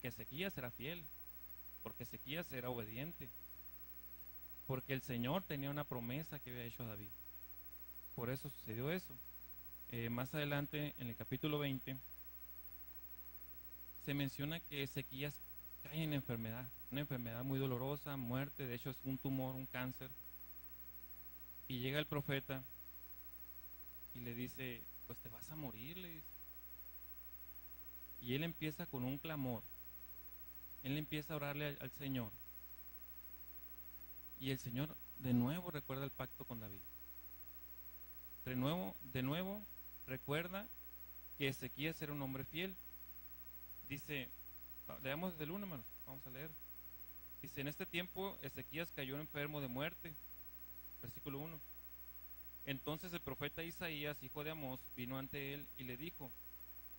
Speaker 3: Que Ezequías era fiel, porque Ezequías era obediente, porque el Señor tenía una promesa que había hecho a David. Por eso sucedió eso. Más adelante, en el capítulo 20, se menciona que Ezequías cae en enfermedad, una enfermedad muy dolorosa, muerte, de hecho es un tumor, un cáncer. Y llega el profeta y le dice, pues te vas a morir, le dice. Y él empieza con un clamor, él empieza a orarle al Señor. Y el Señor de nuevo recuerda el pacto con David. De nuevo recuerda que Ezequías era un hombre fiel. Dice, leamos desde el 1, hermanos, vamos a leer. Dice, en este tiempo Ezequías cayó enfermo de muerte. Versículo 1. Entonces el profeta Isaías, hijo de Amós, vino ante él y le dijo,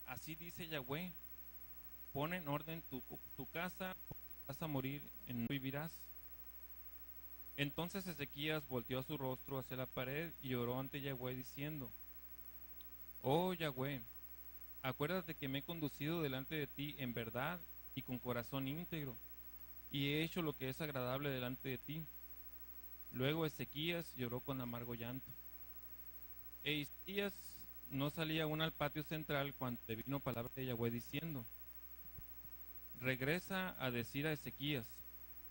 Speaker 3: así dice Yahweh, pon en orden tu casa, porque vas a morir y no vivirás. Entonces Ezequías volteó su rostro hacia la pared y oró ante Yahweh diciendo, oh Yahweh, acuérdate que me he conducido delante de ti en verdad y con corazón íntegro, y he hecho lo que es agradable delante de ti. Luego Ezequías lloró con amargo llanto. E Isaías no salía aún al patio central cuando le vino palabra de Yahweh diciendo, regresa a decir a Ezequías,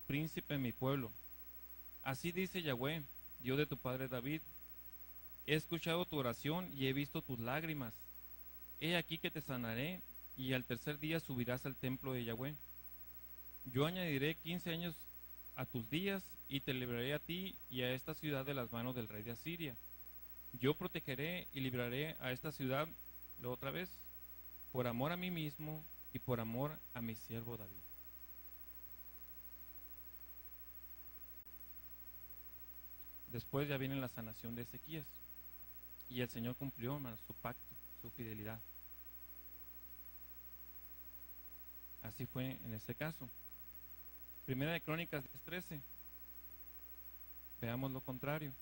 Speaker 3: príncipe de mi pueblo, así dice Yahweh, Dios de tu padre David, he escuchado tu oración y he visto tus lágrimas. He aquí que te sanaré y al tercer día subirás al templo de Yahweh. Yo añadiré 15 años a tus días y te libraré a ti y a esta ciudad de las manos del rey de Asiria. Yo protegeré y libraré a esta ciudad, otra vez, por amor a mí mismo y por amor a mi siervo David. después ya viene la sanación de Ezequías. Y el Señor cumplió, hermanos, su pacto, su fidelidad. Así fue en este caso. Primera de Crónicas 10:13. Veamos lo contrario.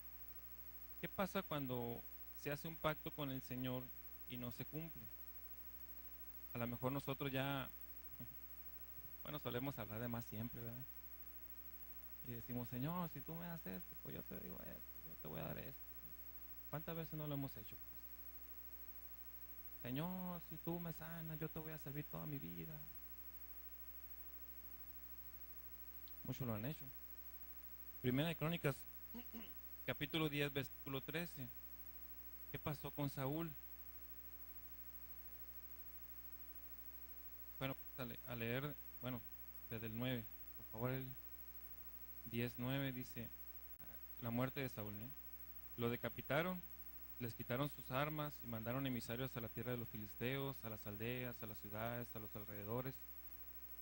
Speaker 3: ¿Qué pasa cuando se hace un pacto con el Señor y no se cumple? A lo mejor nosotros ya, bueno, solemos hablar de más siempre, ¿verdad? Y decimos, Señor, si tú me das esto, pues yo te digo esto, yo te voy a dar esto. ¿Cuántas veces no lo hemos hecho? Pues? Señor, si tú me sanas, yo te voy a servir toda mi vida. Muchos lo han hecho. Primera de Crónicas, capítulo 10, versículo 13. ¿Qué pasó con Saúl? Bueno, a leer, bueno, desde el 9, por favor, el 10:9 dice, la muerte de Saúl, ¿no? Lo decapitaron, les quitaron sus armas y mandaron emisarios a la tierra de los filisteos, a las aldeas, a las ciudades, a los alrededores,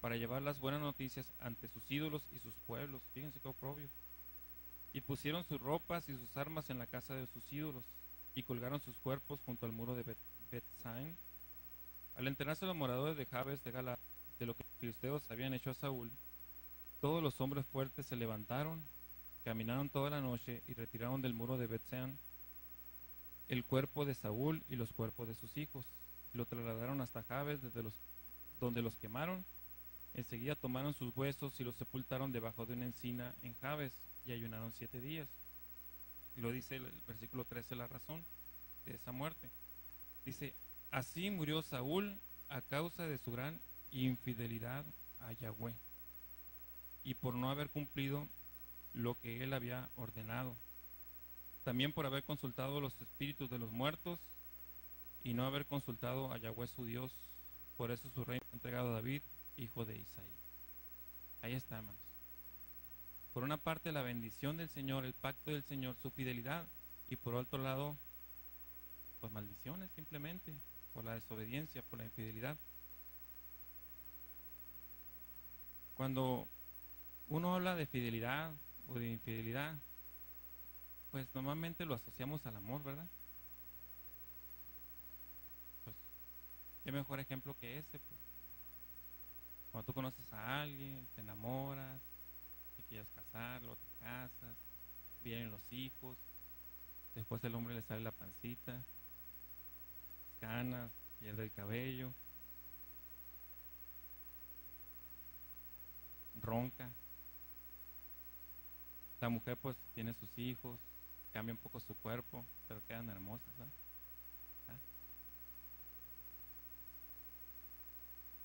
Speaker 3: para llevar las buenas noticias ante sus ídolos y sus pueblos. Fíjense qué oprobio. Y pusieron sus ropas y sus armas en la casa de sus ídolos, y colgaron sus cuerpos junto al muro de Bet-Sain. Al enterarse los moradores de Jabes de Galaad de lo que los filisteos habían hecho a Saúl, todos los hombres fuertes se levantaron, caminaron toda la noche y retiraron del muro de Bet-Sain el cuerpo de Saúl y los cuerpos de sus hijos. Lo trasladaron hasta Jabes, donde los quemaron. Enseguida tomaron sus huesos y los sepultaron debajo de una encina en Jabes y ayunaron 7 días. Y lo dice el versículo 13, la razón de esa muerte. Dice, así murió Saúl a causa de su gran infidelidad a Yahweh y por no haber cumplido lo que él había ordenado. También por haber consultado los espíritus de los muertos y no haber consultado a Yahweh su Dios. Por eso su reino fue entregado a David, hijo de Isaí. Ahí está, hermanos. Por una parte la bendición del Señor, el pacto del Señor, su fidelidad, y por otro lado, pues maldiciones simplemente, por la desobediencia, por la infidelidad. Cuando uno habla de fidelidad o de infidelidad, pues normalmente lo asociamos al amor, ¿verdad? Pues, ¿qué mejor ejemplo que ese? Pues, cuando tú conoces a alguien, te enamoras, te quieres casar, luego te casas, vienen los hijos, después el hombre le sale la pancita, las canas, pierde el cabello, ronca. La mujer pues tiene sus hijos, cambia un poco su cuerpo, pero quedan hermosas, ¿verdad? ¿Ah?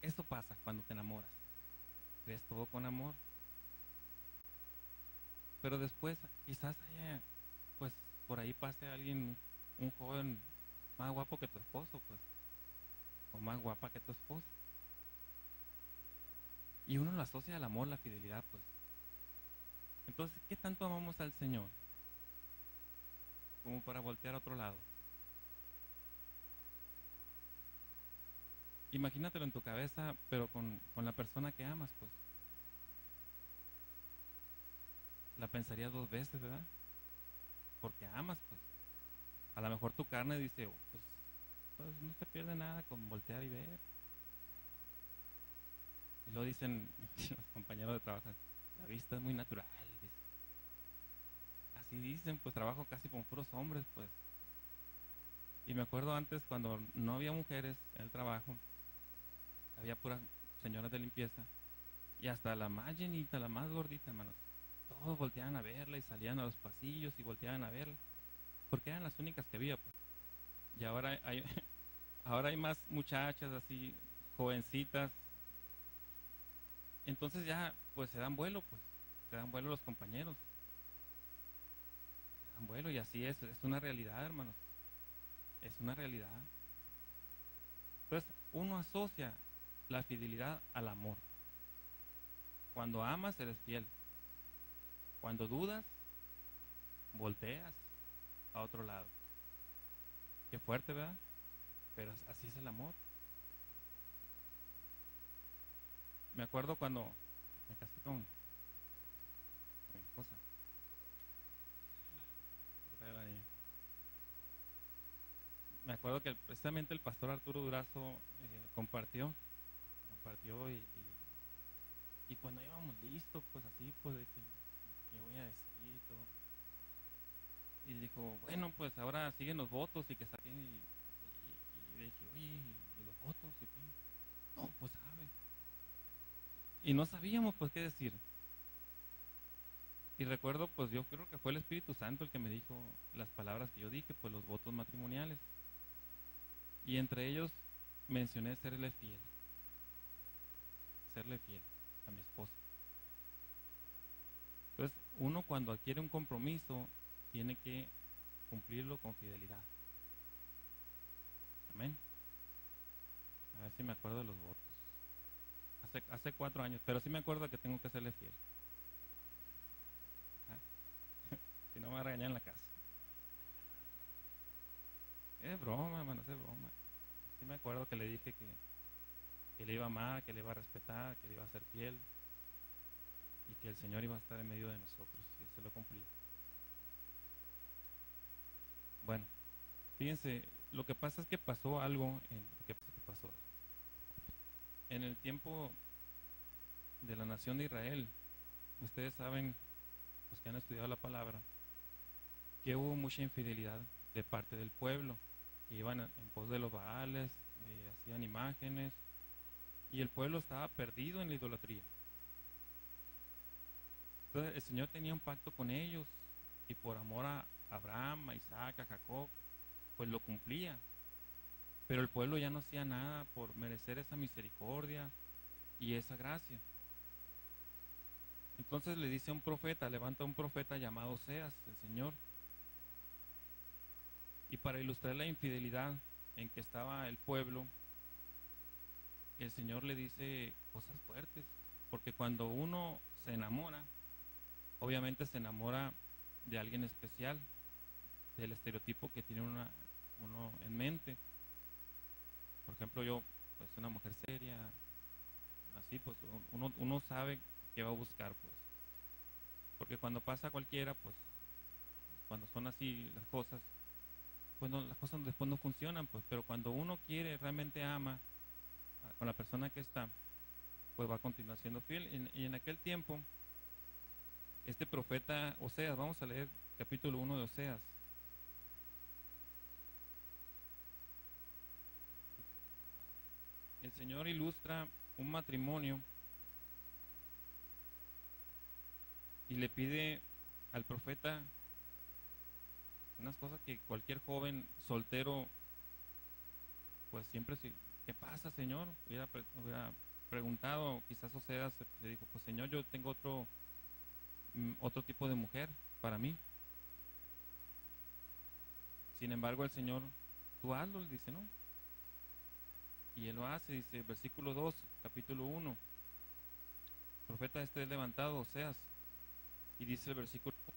Speaker 3: Esto pasa cuando te enamoras. Ves todo con amor. Pero después quizás haya, pues por ahí pase alguien, un joven más guapo que tu esposo, pues, o más guapa que tu esposa. Y uno lo asocia al amor, la fidelidad, pues. Entonces, ¿qué tanto amamos al Señor? Como para voltear a otro lado. Imagínatelo en tu cabeza, pero con la persona que amas, pues. La pensarías 2 veces, ¿verdad? Porque amas, pues. A lo mejor tu carne dice, oh, pues no se pierde nada con voltear y ver. Y lo dicen los compañeros de trabajo, la vista es muy natural. Dice. Así dicen, pues trabajo casi con puros hombres, pues. Y me acuerdo antes cuando no había mujeres en el trabajo, había puras señoras de limpieza, y hasta la más llenita, la más gordita, hermanos, todos volteaban a verla y salían a los pasillos y volteaban a verla, porque eran las únicas que había, pues. Y ahora hay más muchachas así, jovencitas. Entonces ya, pues se dan vuelo, pues. Se dan vuelo los compañeros. Se dan vuelo y así es una realidad, hermanos. Es una realidad. Entonces, uno asocia la fidelidad al amor. Cuando amas, eres fiel. Cuando dudas, volteas a otro lado. Qué fuerte, ¿verdad? Pero así es el amor. Me acuerdo cuando me casé con mi esposa. me acuerdo que precisamente el pastor Arturo Durazo compartió y cuando íbamos listos, pues así, pues de que voy a decir y todo. Y dijo, bueno, pues ahora siguen los votos y que saquen. Y dije, oye, ¿y los votos? ¿Y qué? No, pues sabe. Y no sabíamos pues qué decir. Y recuerdo, pues yo creo que fue el Espíritu Santo el que me dijo las palabras que yo dije, pues los votos matrimoniales. Y entre ellos mencioné serle fiel a mi esposa. Entonces, uno cuando adquiere un compromiso tiene que cumplirlo con fidelidad. Amén. A ver si me acuerdo de los votos. Hace 4 años, pero sí me acuerdo que tengo que serle fiel. Si no me va a regañar en la casa. Es broma, hermano, es broma. Sí me acuerdo que le dije que le iba a amar, que le iba a respetar, que le iba a ser fiel y que el Señor iba a estar en medio de nosotros, y se lo cumplía. Bueno, fíjense, lo que pasa es que pasó algo en el tiempo de la nación de Israel. Ustedes saben, los que han estudiado la palabra, que hubo mucha infidelidad de parte del pueblo, que iban en pos de los Baales, hacían imágenes, y el pueblo estaba perdido en la idolatría. Entonces el Señor tenía un pacto con ellos, y por amor a Abraham, a Isaac, a Jacob, pues lo cumplía. Pero el pueblo ya no hacía nada por merecer esa misericordia y esa gracia. Entonces le dice a un profeta, levanta a un profeta llamado Oseas, el Señor. Y para ilustrar la infidelidad en que estaba el pueblo, el Señor le dice cosas fuertes. Porque cuando uno se enamora, obviamente se enamora de alguien especial, del estereotipo que tiene uno en mente. Por ejemplo, yo, pues una mujer seria, así, pues uno sabe qué va a buscar, pues. Porque cuando pasa cualquiera, pues, cuando son así las cosas, pues no, las cosas después no funcionan, pues. Pero cuando uno quiere, realmente ama con la persona que está, pues va a continuar siendo fiel. Y en aquel tiempo, este profeta Oseas, vamos a leer capítulo 1 de Oseas. El Señor ilustra un matrimonio y le pide al profeta unas cosas que cualquier joven soltero, pues siempre se, ¿qué pasa, Señor? Hubiera preguntado. Quizás Oseas le dijo, pues Señor, yo tengo otro tipo de mujer para mí. Sin embargo, el Señor, tú hazlo, le dice, ¿no? Y él lo hace, dice, versículo 2, capítulo 1. El profeta es levantado, Oseas, y dice el versículo 1.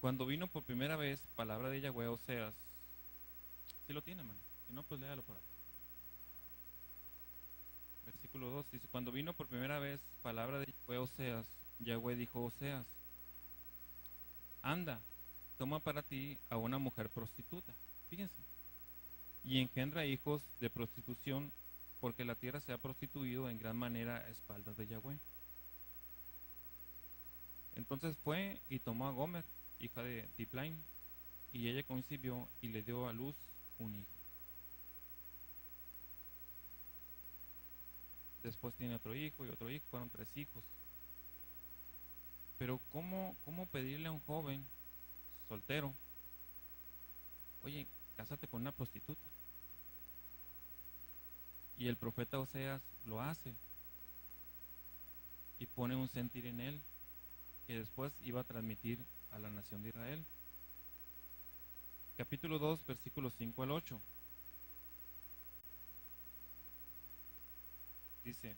Speaker 3: Cuando vino por primera vez palabra de Yahweh a Oseas, ¿sí lo tiene, hermano? Si no, pues léalo por acá. Versículo 2 dice, cuando vino por primera vez palabra de Yahweh a Oseas, Yahweh dijo a Oseas, anda, toma para ti a una mujer prostituta. Fíjense. Y engendra hijos de prostitución, porque la tierra se ha prostituido en gran manera a espaldas de Yahweh. Entonces fue y tomó a Gomer, hija de Diplaim, y ella concibió y le dio a luz un hijo. Después tiene otro hijo y otro hijo, fueron 3 hijos. Pero ¿cómo pedirle a un joven soltero, oye, cásate con una prostituta? Y el profeta Oseas lo hace y pone un sentir en él que después iba a transmitir a la nación de Israel. Capítulo 2, versículos 5 al 8. Dice,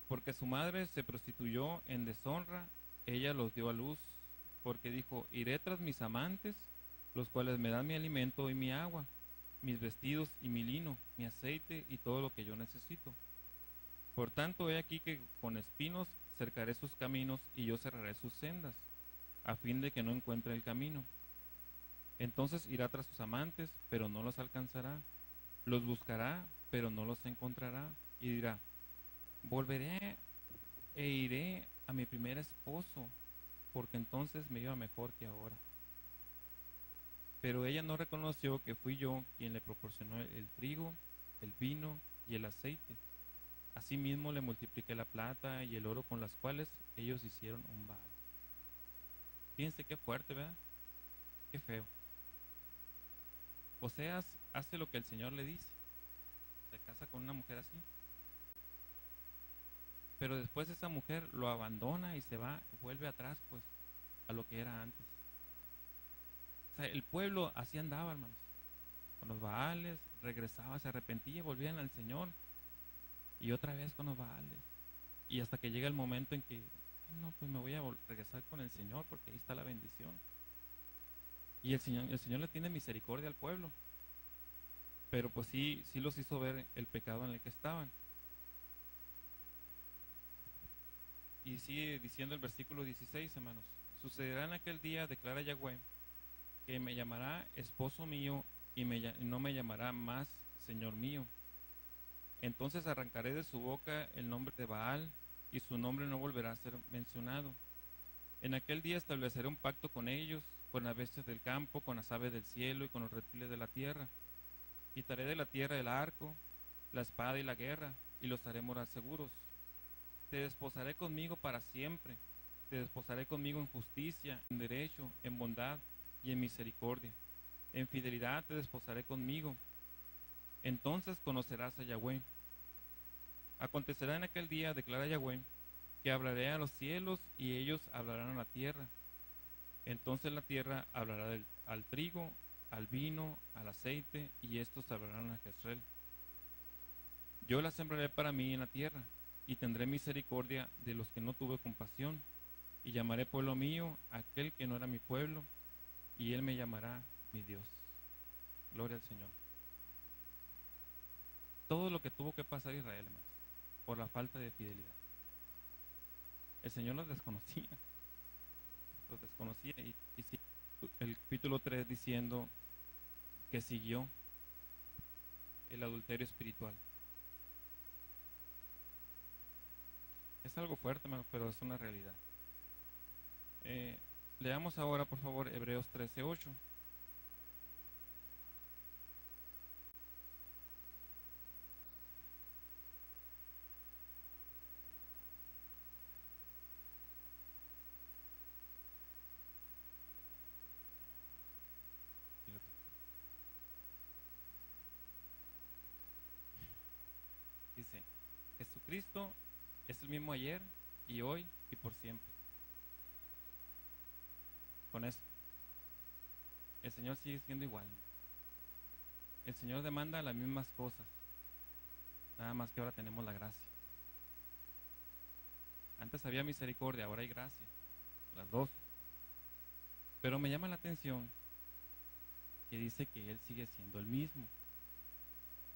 Speaker 3: porque su madre se prostituyó en deshonra, ella los dio a luz, porque dijo, iré tras mis amantes, los cuales me dan mi alimento y mi agua, mis vestidos y mi lino, mi aceite y todo lo que yo necesito. Por tanto, he aquí que con espinos cercaré sus caminos y yo cerraré sus sendas, a fin de que no encuentre el camino. Entonces irá tras sus amantes, pero no los alcanzará. Los buscará, pero no los encontrará. Y dirá, volveré e iré a mi primer esposo, porque entonces me iba mejor que ahora. Pero ella no reconoció que fui yo quien le proporcionó el trigo, el vino y el aceite. Asimismo le multipliqué la plata y el oro con las cuales ellos hicieron un Baal. Fíjense qué fuerte, ¿verdad? Qué feo. Oseas hace lo que el Señor le dice. Se casa con una mujer así. Pero después esa mujer lo abandona y se va, vuelve atrás pues a lo que era antes. O sea, el pueblo así andaba, hermanos. Con los Baales, regresaba, se arrepentía y volvían al Señor. Y otra vez con los Baales. Y hasta que llega el momento en que, "Ay, no, pues me voy a regresar con el Señor porque ahí está la bendición". Y el Señor le tiene misericordia al pueblo. Pero pues sí los hizo ver el pecado en el que estaban. Y sigue diciendo el versículo 16, hermanos. Sucederá en aquel día, declara Yahweh, que me llamará esposo mío y no me llamará más Señor mío. Entonces arrancaré de su boca el nombre de Baal y su nombre no volverá a ser mencionado. En aquel día estableceré un pacto con ellos, con las bestias del campo, con las aves del cielo y con los reptiles de la tierra. Quitaré de la tierra el arco, la espada y la guerra, y los haré morar seguros. Te desposaré conmigo para siempre. Te desposaré conmigo en justicia, en derecho, en bondad y en misericordia. En fidelidad te desposaré conmigo. Entonces conocerás a Yahweh. Acontecerá en aquel día, declara Yahweh, que hablaré a los cielos y ellos hablarán a la tierra. Entonces la tierra hablará al trigo, al vino, al aceite, y estos hablarán a Jezreel. Yo la sembraré para mí en la tierra, y tendré misericordia de los que no tuve compasión, y llamaré pueblo mío a aquel que no era mi pueblo, y él me llamará mi Dios. Gloria al Señor. Todo lo que tuvo que pasar Israel, hermanos, por la falta de fidelidad. El Señor los desconocía y sí, el capítulo 3 diciendo que siguió el adulterio espiritual. Es algo fuerte, hermano, pero es una realidad. Leamos ahora, por favor, Hebreos 13:8. Dice, Jesucristo es el mismo ayer y hoy y por siempre. Con eso, el Señor sigue siendo igual. El Señor demanda las mismas cosas, nada más que ahora tenemos la gracia. Antes había misericordia, ahora hay gracia, las dos. Pero me llama la atención que dice que Él sigue siendo el mismo.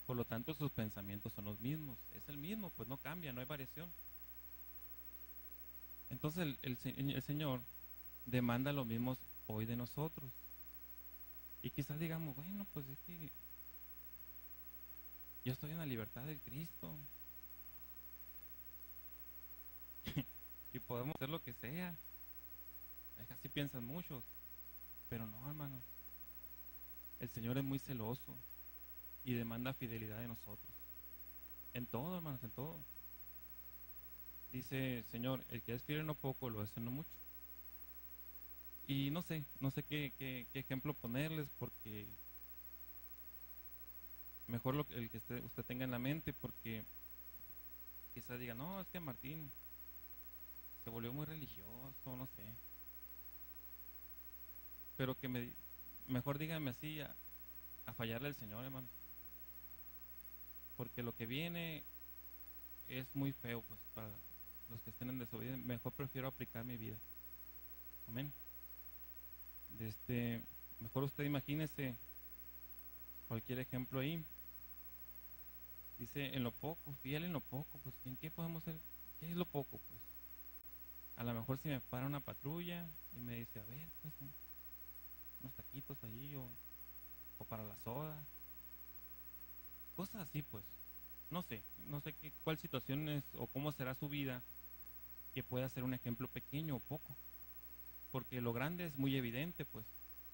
Speaker 3: Por lo tanto, sus pensamientos son los mismos. Es el mismo, pues no cambia, no hay variación. Entonces el Señor demanda lo mismo hoy de nosotros. Y quizás digamos, bueno, pues es que yo estoy en la libertad de Cristo. Y podemos hacer lo que sea. Así piensan muchos. Pero no, hermanos. El Señor es muy celoso y demanda fidelidad de nosotros. En todo, hermanos, en todo. Dice, Señor, el que es fiel en lo poco, lo es en lo mucho. Y no sé qué ejemplo ponerles, porque mejor el que usted tenga en la mente, porque quizás diga, no, es que Martín se volvió muy religioso, no sé. Pero que mejor díganme así a fallarle al Señor, hermanos. Porque lo que viene es muy feo, pues, para los que estén en desobediencia. Mejor prefiero aplicar mi vida. Amén. Mejor usted imagínese cualquier ejemplo ahí. Dice, en lo poco, fiel en lo poco, pues, ¿en qué podemos ser? ¿Qué es lo poco? Pues, a lo mejor si me para una patrulla y me dice, a ver, pues, unos taquitos ahí o para la soda. Cosas así, pues. No sé cuál situación es o cómo será su vida que pueda ser un ejemplo pequeño o poco. Porque lo grande es muy evidente, pues.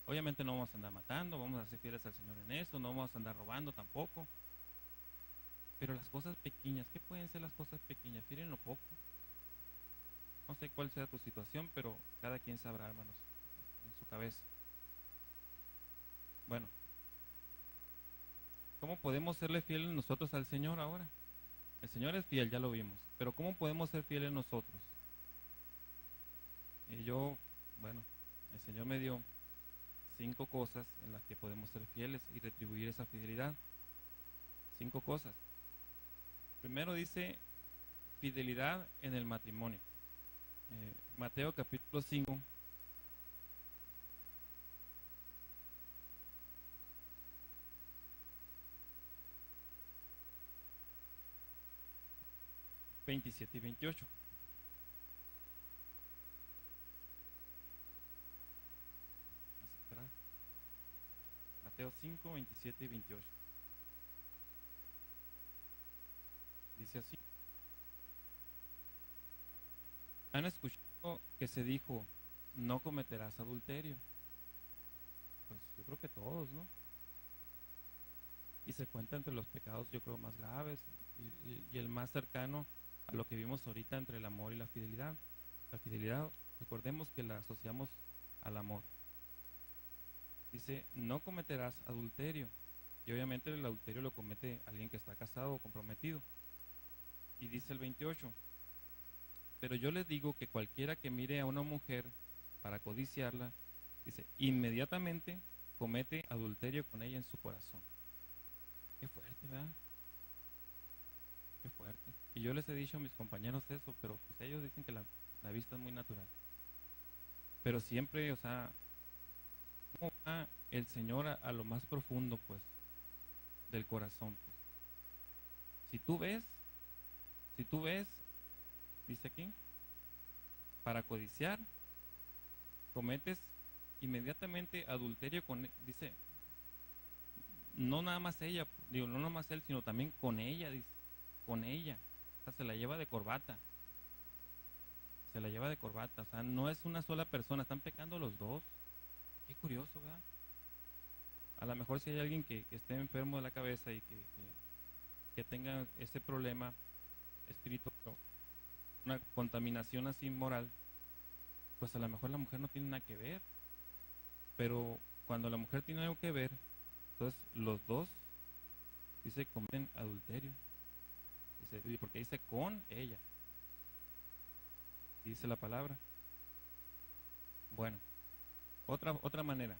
Speaker 3: Obviamente no vamos a andar matando, vamos a ser fieles al Señor en eso, no vamos a andar robando tampoco. Pero las cosas pequeñas, ¿qué pueden ser las cosas pequeñas? Fiel en lo poco. No sé cuál sea tu situación, pero cada quien sabrá, hermanos, en su cabeza. Bueno, ¿cómo podemos serle fieles nosotros al Señor ahora? El Señor es fiel, ya lo vimos, pero ¿cómo podemos ser fieles nosotros? Y bueno, el Señor me dio 5 cosas en las que podemos ser fieles y retribuir esa fidelidad. 5 cosas. Primero dice fidelidad en el matrimonio. Mateo capítulo 5. $27 y $28. Vamos a esperar. Mateo 5, 27 y 28. Dice así. ¿Han escuchado que se dijo, no cometerás adulterio? Pues yo creo que todos, ¿no? Y se cuenta entre los pecados, yo creo, más graves y el más cercano a lo que vimos ahorita entre el amor y la fidelidad. La fidelidad, recordemos que la asociamos al amor. Dice, no cometerás adulterio. Y obviamente el adulterio lo comete alguien que está casado o comprometido. Y dice el 28, pero yo les digo que cualquiera que mire a una mujer para codiciarla, dice, inmediatamente comete adulterio con ella en su corazón. Qué fuerte, ¿verdad? Qué fuerte. Y yo les he dicho a mis compañeros eso, pero pues ellos dicen que la vista es muy natural. Pero siempre, o sea, ¿cómo va el Señor a lo más profundo, pues, del corazón? Pues? Si tú ves, dice aquí, para codiciar, cometes inmediatamente adulterio con, dice, no nada más ella, digo, no nada más él, sino también con ella, dice, con ella. O sea, se la lleva de corbata. O sea, no es una sola persona, están pecando los dos. Qué curioso, ¿verdad? A lo mejor si hay alguien que esté enfermo de la cabeza y que tenga ese problema espiritual, una contaminación así moral, pues a lo mejor la mujer no tiene nada que ver. Pero cuando la mujer tiene algo que ver, entonces los dos, dice, cometen adulterio. Dice, porque dice con ella. Dice la palabra. Bueno, otra manera.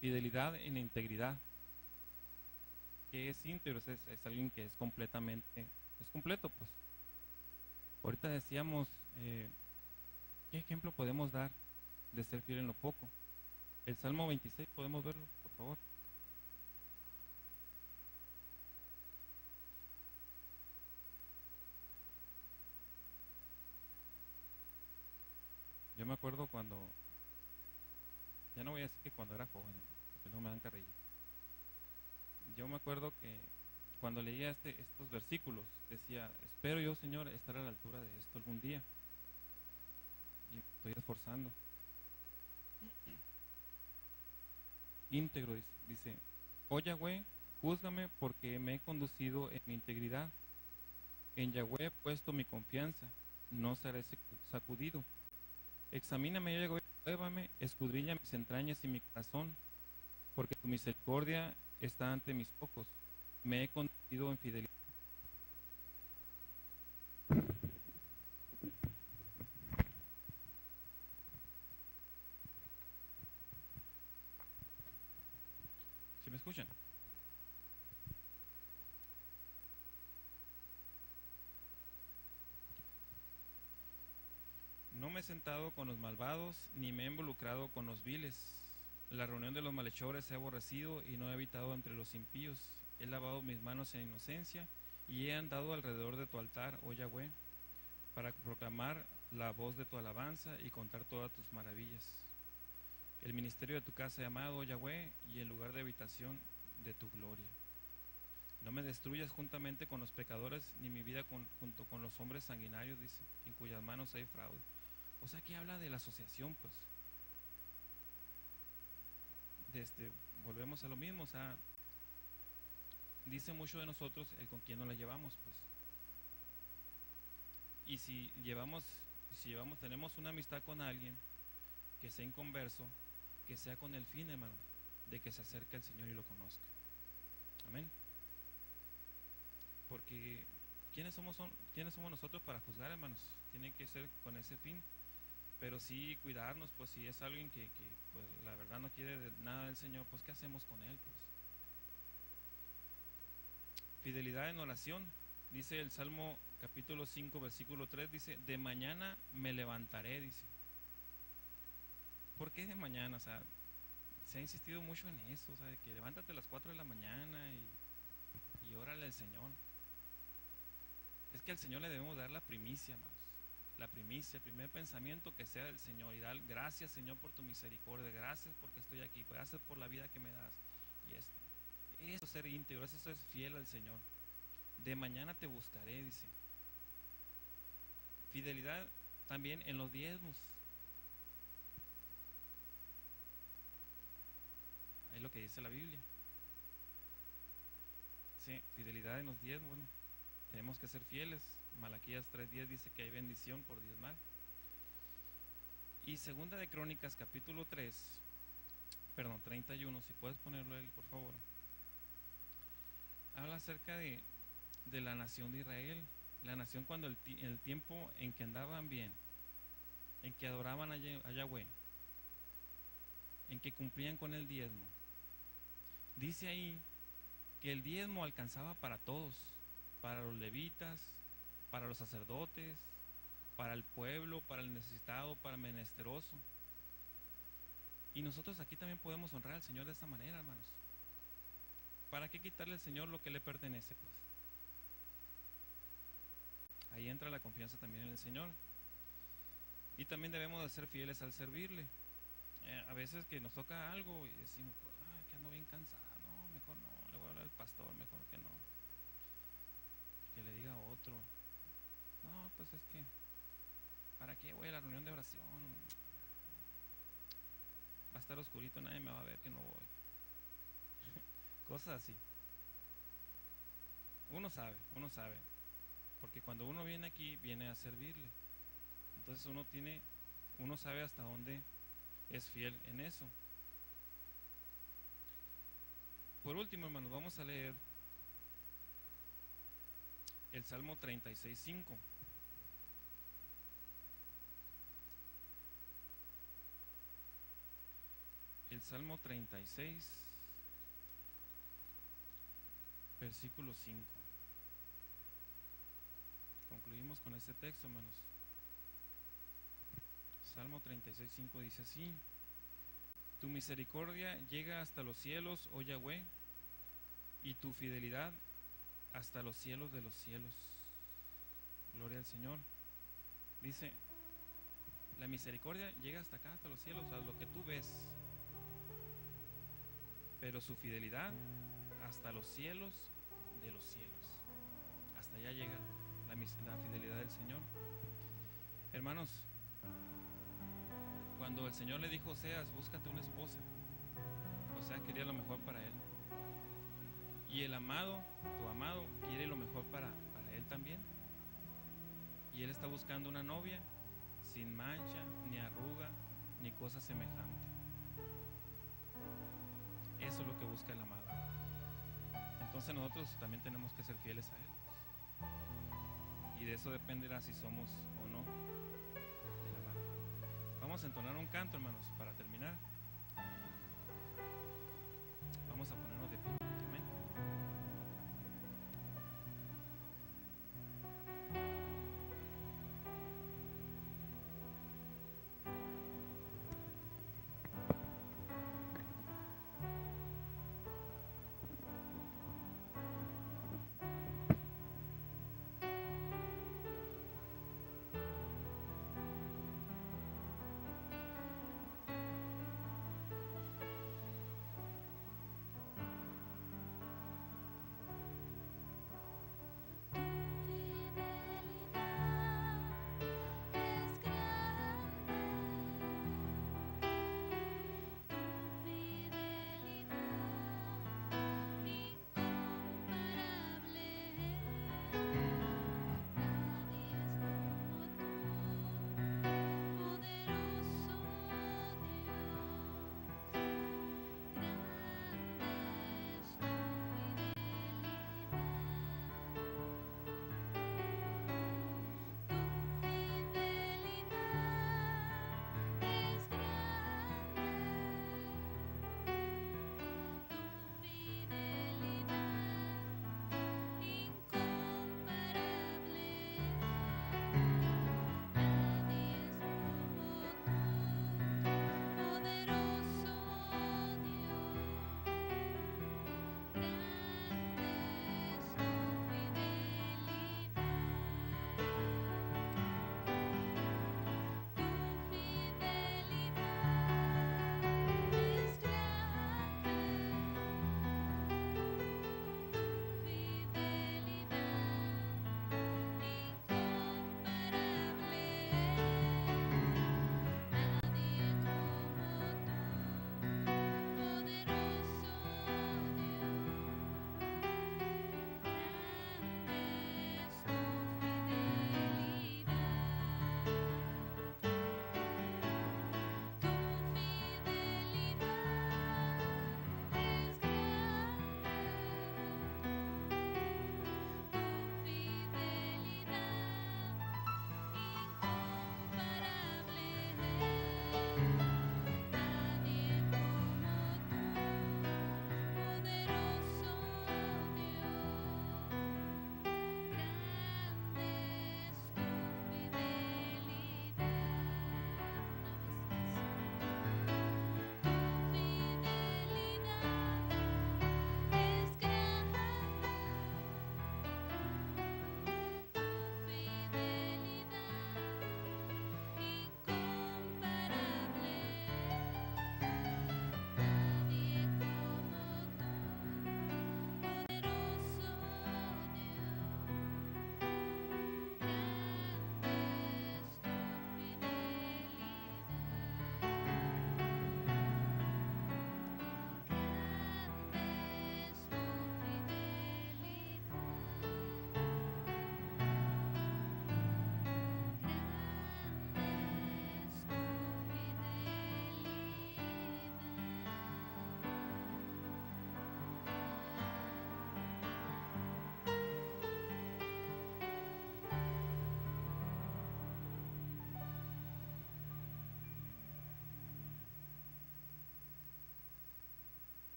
Speaker 3: Fidelidad en integridad. ¿Qué es íntegro? Es alguien que es completo, pues. Ahorita decíamos, ¿qué ejemplo podemos dar de ser fiel en lo poco? El Salmo 26, ¿podemos verlo, por favor? Yo me acuerdo cuando, ya no voy a decir que cuando era joven, porque no me dan carrilla. Yo me acuerdo que cuando leía estos versículos, decía, espero yo, Señor, estar a la altura de esto algún día. Y me estoy esforzando. Íntegro, dice, oh Yahweh, júzgame porque me he conducido en mi integridad. En Yahweh he puesto mi confianza, no seré sacudido. Examíname, Yahweh, pruébame, escudriña mis entrañas y mi corazón, porque tu misericordia está ante mis ojos. Me he conducido en fidelidad. ¿Sí me escuchan? No me he sentado con los malvados, ni me he involucrado con los viles. La reunión de los malhechores he aborrecido y no he habitado entre los impíos. He lavado mis manos en inocencia y he andado alrededor de tu altar, oh Yahweh, para proclamar la voz de tu alabanza y contar todas tus maravillas. el ministerio de tu casa, amado Yahweh, y el lugar de habitación de tu gloria. No me destruyas juntamente con los pecadores, ni mi vida junto con los hombres sanguinarios, dice, en cuyas manos hay fraude. O sea, que habla de la asociación, pues. Volvemos a lo mismo, o sea, dice mucho de nosotros el con quién nos la llevamos, pues. Y si tenemos una amistad con alguien que sea inconverso, que sea con el fin, hermano, de que se acerque al Señor y lo conozca. Amén. Porque ¿quiénes somos nosotros para juzgar, hermanos? Tiene que ser con ese fin. Pero sí cuidarnos, pues si es alguien que pues la verdad no quiere nada del Señor, pues ¿qué hacemos con él? Pues fidelidad en oración. Dice el Salmo capítulo 5 versículo 3, dice, de mañana me levantaré, dice. ¿Por qué de mañana? O sea, se ha insistido mucho en eso, o sea, de que levántate a las 4 de la mañana y órale al Señor. Es que al Señor le debemos dar la primicia, hermanos. La primicia, el primer pensamiento que sea del Señor, y dar gracias, Señor, por tu misericordia, gracias porque estoy aquí, gracias por la vida que me das. Y eso es ser íntegro, eso es ser fiel al Señor. De mañana te buscaré, dice. Fidelidad también en los diezmos. Es lo que dice la Biblia. Sí, fidelidad en los diezmos. Bueno, tenemos que ser fieles. Malaquías 3:10 dice que hay bendición por diezmar. Y segunda de Crónicas capítulo 31, si puedes ponerlo ahí, por favor. Habla acerca de la nación de Israel. La nación cuando en el tiempo en que andaban bien, en que adoraban a Yahweh, en que cumplían con el diezmo. Dice ahí que el diezmo alcanzaba para todos, para los levitas, para los sacerdotes, para el pueblo, para el necesitado, para el menesteroso. Y nosotros aquí también podemos honrar al Señor de esta manera, hermanos. ¿Para qué quitarle al Señor lo que le pertenece, pues? Ahí entra la confianza también en el Señor. Y también debemos de ser fieles al servirle. A veces que nos toca algo y decimos, pues, que ando bien cansado, no, mejor no, le voy a hablar al pastor, mejor que no. Que le diga a otro, no, pues es que, ¿para qué voy a la reunión de oración? Va a estar oscurito, nadie me va a ver que no voy. Cosas así. Uno sabe, porque cuando uno viene aquí, viene a servirle. Entonces uno sabe hasta dónde es fiel en eso. Por último, hermanos, vamos a leer el Salmo 36:5. El Salmo 36, versículo 5. Concluimos con este texto, hermanos. Salmo 36:5 dice así: tu misericordia llega hasta los cielos, oh Yahweh, y tu fidelidad hasta los cielos de los cielos. Gloria al Señor. Dice, la misericordia llega hasta acá, hasta los cielos, a lo que tú ves, pero su fidelidad hasta los cielos de los cielos. Hasta allá llega la fidelidad del Señor. Hermanos, cuando el Señor le dijo a Oseas, búscate una esposa, Oseas quería lo mejor para él. Y el amado, tu amado, quiere lo mejor para él también. Y él está buscando una novia sin mancha, ni arruga, ni cosa semejante. Eso es lo que busca el amado. Entonces nosotros también tenemos que ser fieles a él. Y de eso dependerá si somos o no el amado. Vamos a entonar un canto, hermanos, para terminar. Vamos a ponernos de pie. Amén.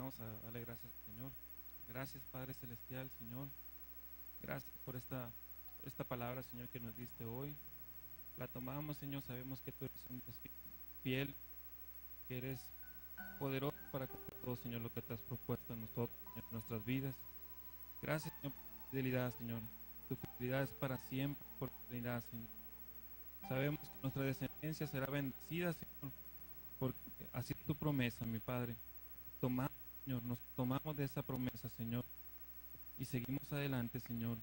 Speaker 3: Vamos a darle gracias al Señor. Gracias, Padre Celestial, Señor. Gracias por esta palabra, Señor, que nos diste hoy. La tomamos, Señor, sabemos que tú eres un Dios fiel, que eres poderoso para cumplir todo, Señor, lo que te has propuesto en nosotros, Señor, en nuestras vidas. Gracias, Señor, por tu fidelidad, Señor. Tu fidelidad es para siempre, por eternidad, Señor. Sabemos que nuestra descendencia será bendecida, Señor, porque así es tu promesa, mi Padre. Tomamos, Señor, nos tomamos de esa promesa, Señor, y seguimos adelante, Señor,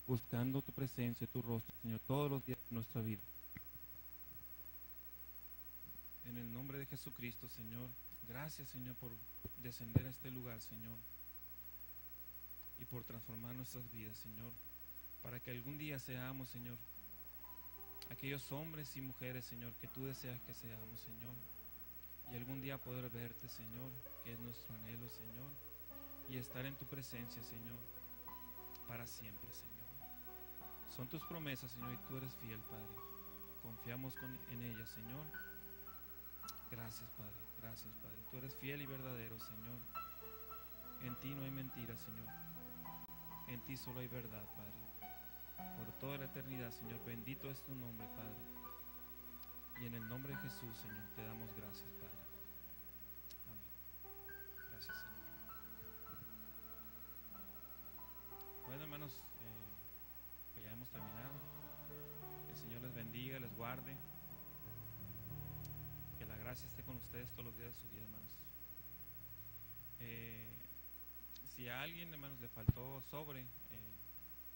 Speaker 3: buscando tu presencia, tu rostro, Señor, todos los días de nuestra vida. En el nombre de Jesucristo, Señor, gracias, Señor, por descender a este lugar, Señor, y por transformar nuestras vidas, Señor, para que algún día seamos, Señor, aquellos hombres y mujeres, Señor, que tú deseas que seamos, Señor, y algún día poder verte, Señor, que es nuestro anhelo, Señor, y estar en tu presencia, Señor, para siempre, Señor. Son tus promesas, Señor, y tú eres fiel, Padre. Confiamos en ellas, Señor. Gracias, Padre. Gracias, Padre. Tú eres fiel y verdadero, Señor. En ti no hay mentira, Señor. En ti solo hay verdad, Padre. Por toda la eternidad, Señor, bendito es tu nombre, Padre. Y en el nombre de Jesús, Señor, te damos gracias, Padre. Amén. Gracias, Señor. Bueno, hermanos, pues ya hemos terminado. El Señor les bendiga, les guarde. Que la gracia esté con ustedes todos los días de su vida, hermanos. Si a alguien, hermanos, le faltó sobre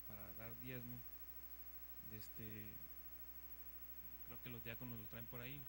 Speaker 3: para dar diezmo, creo que los diáconos lo traen por ahí.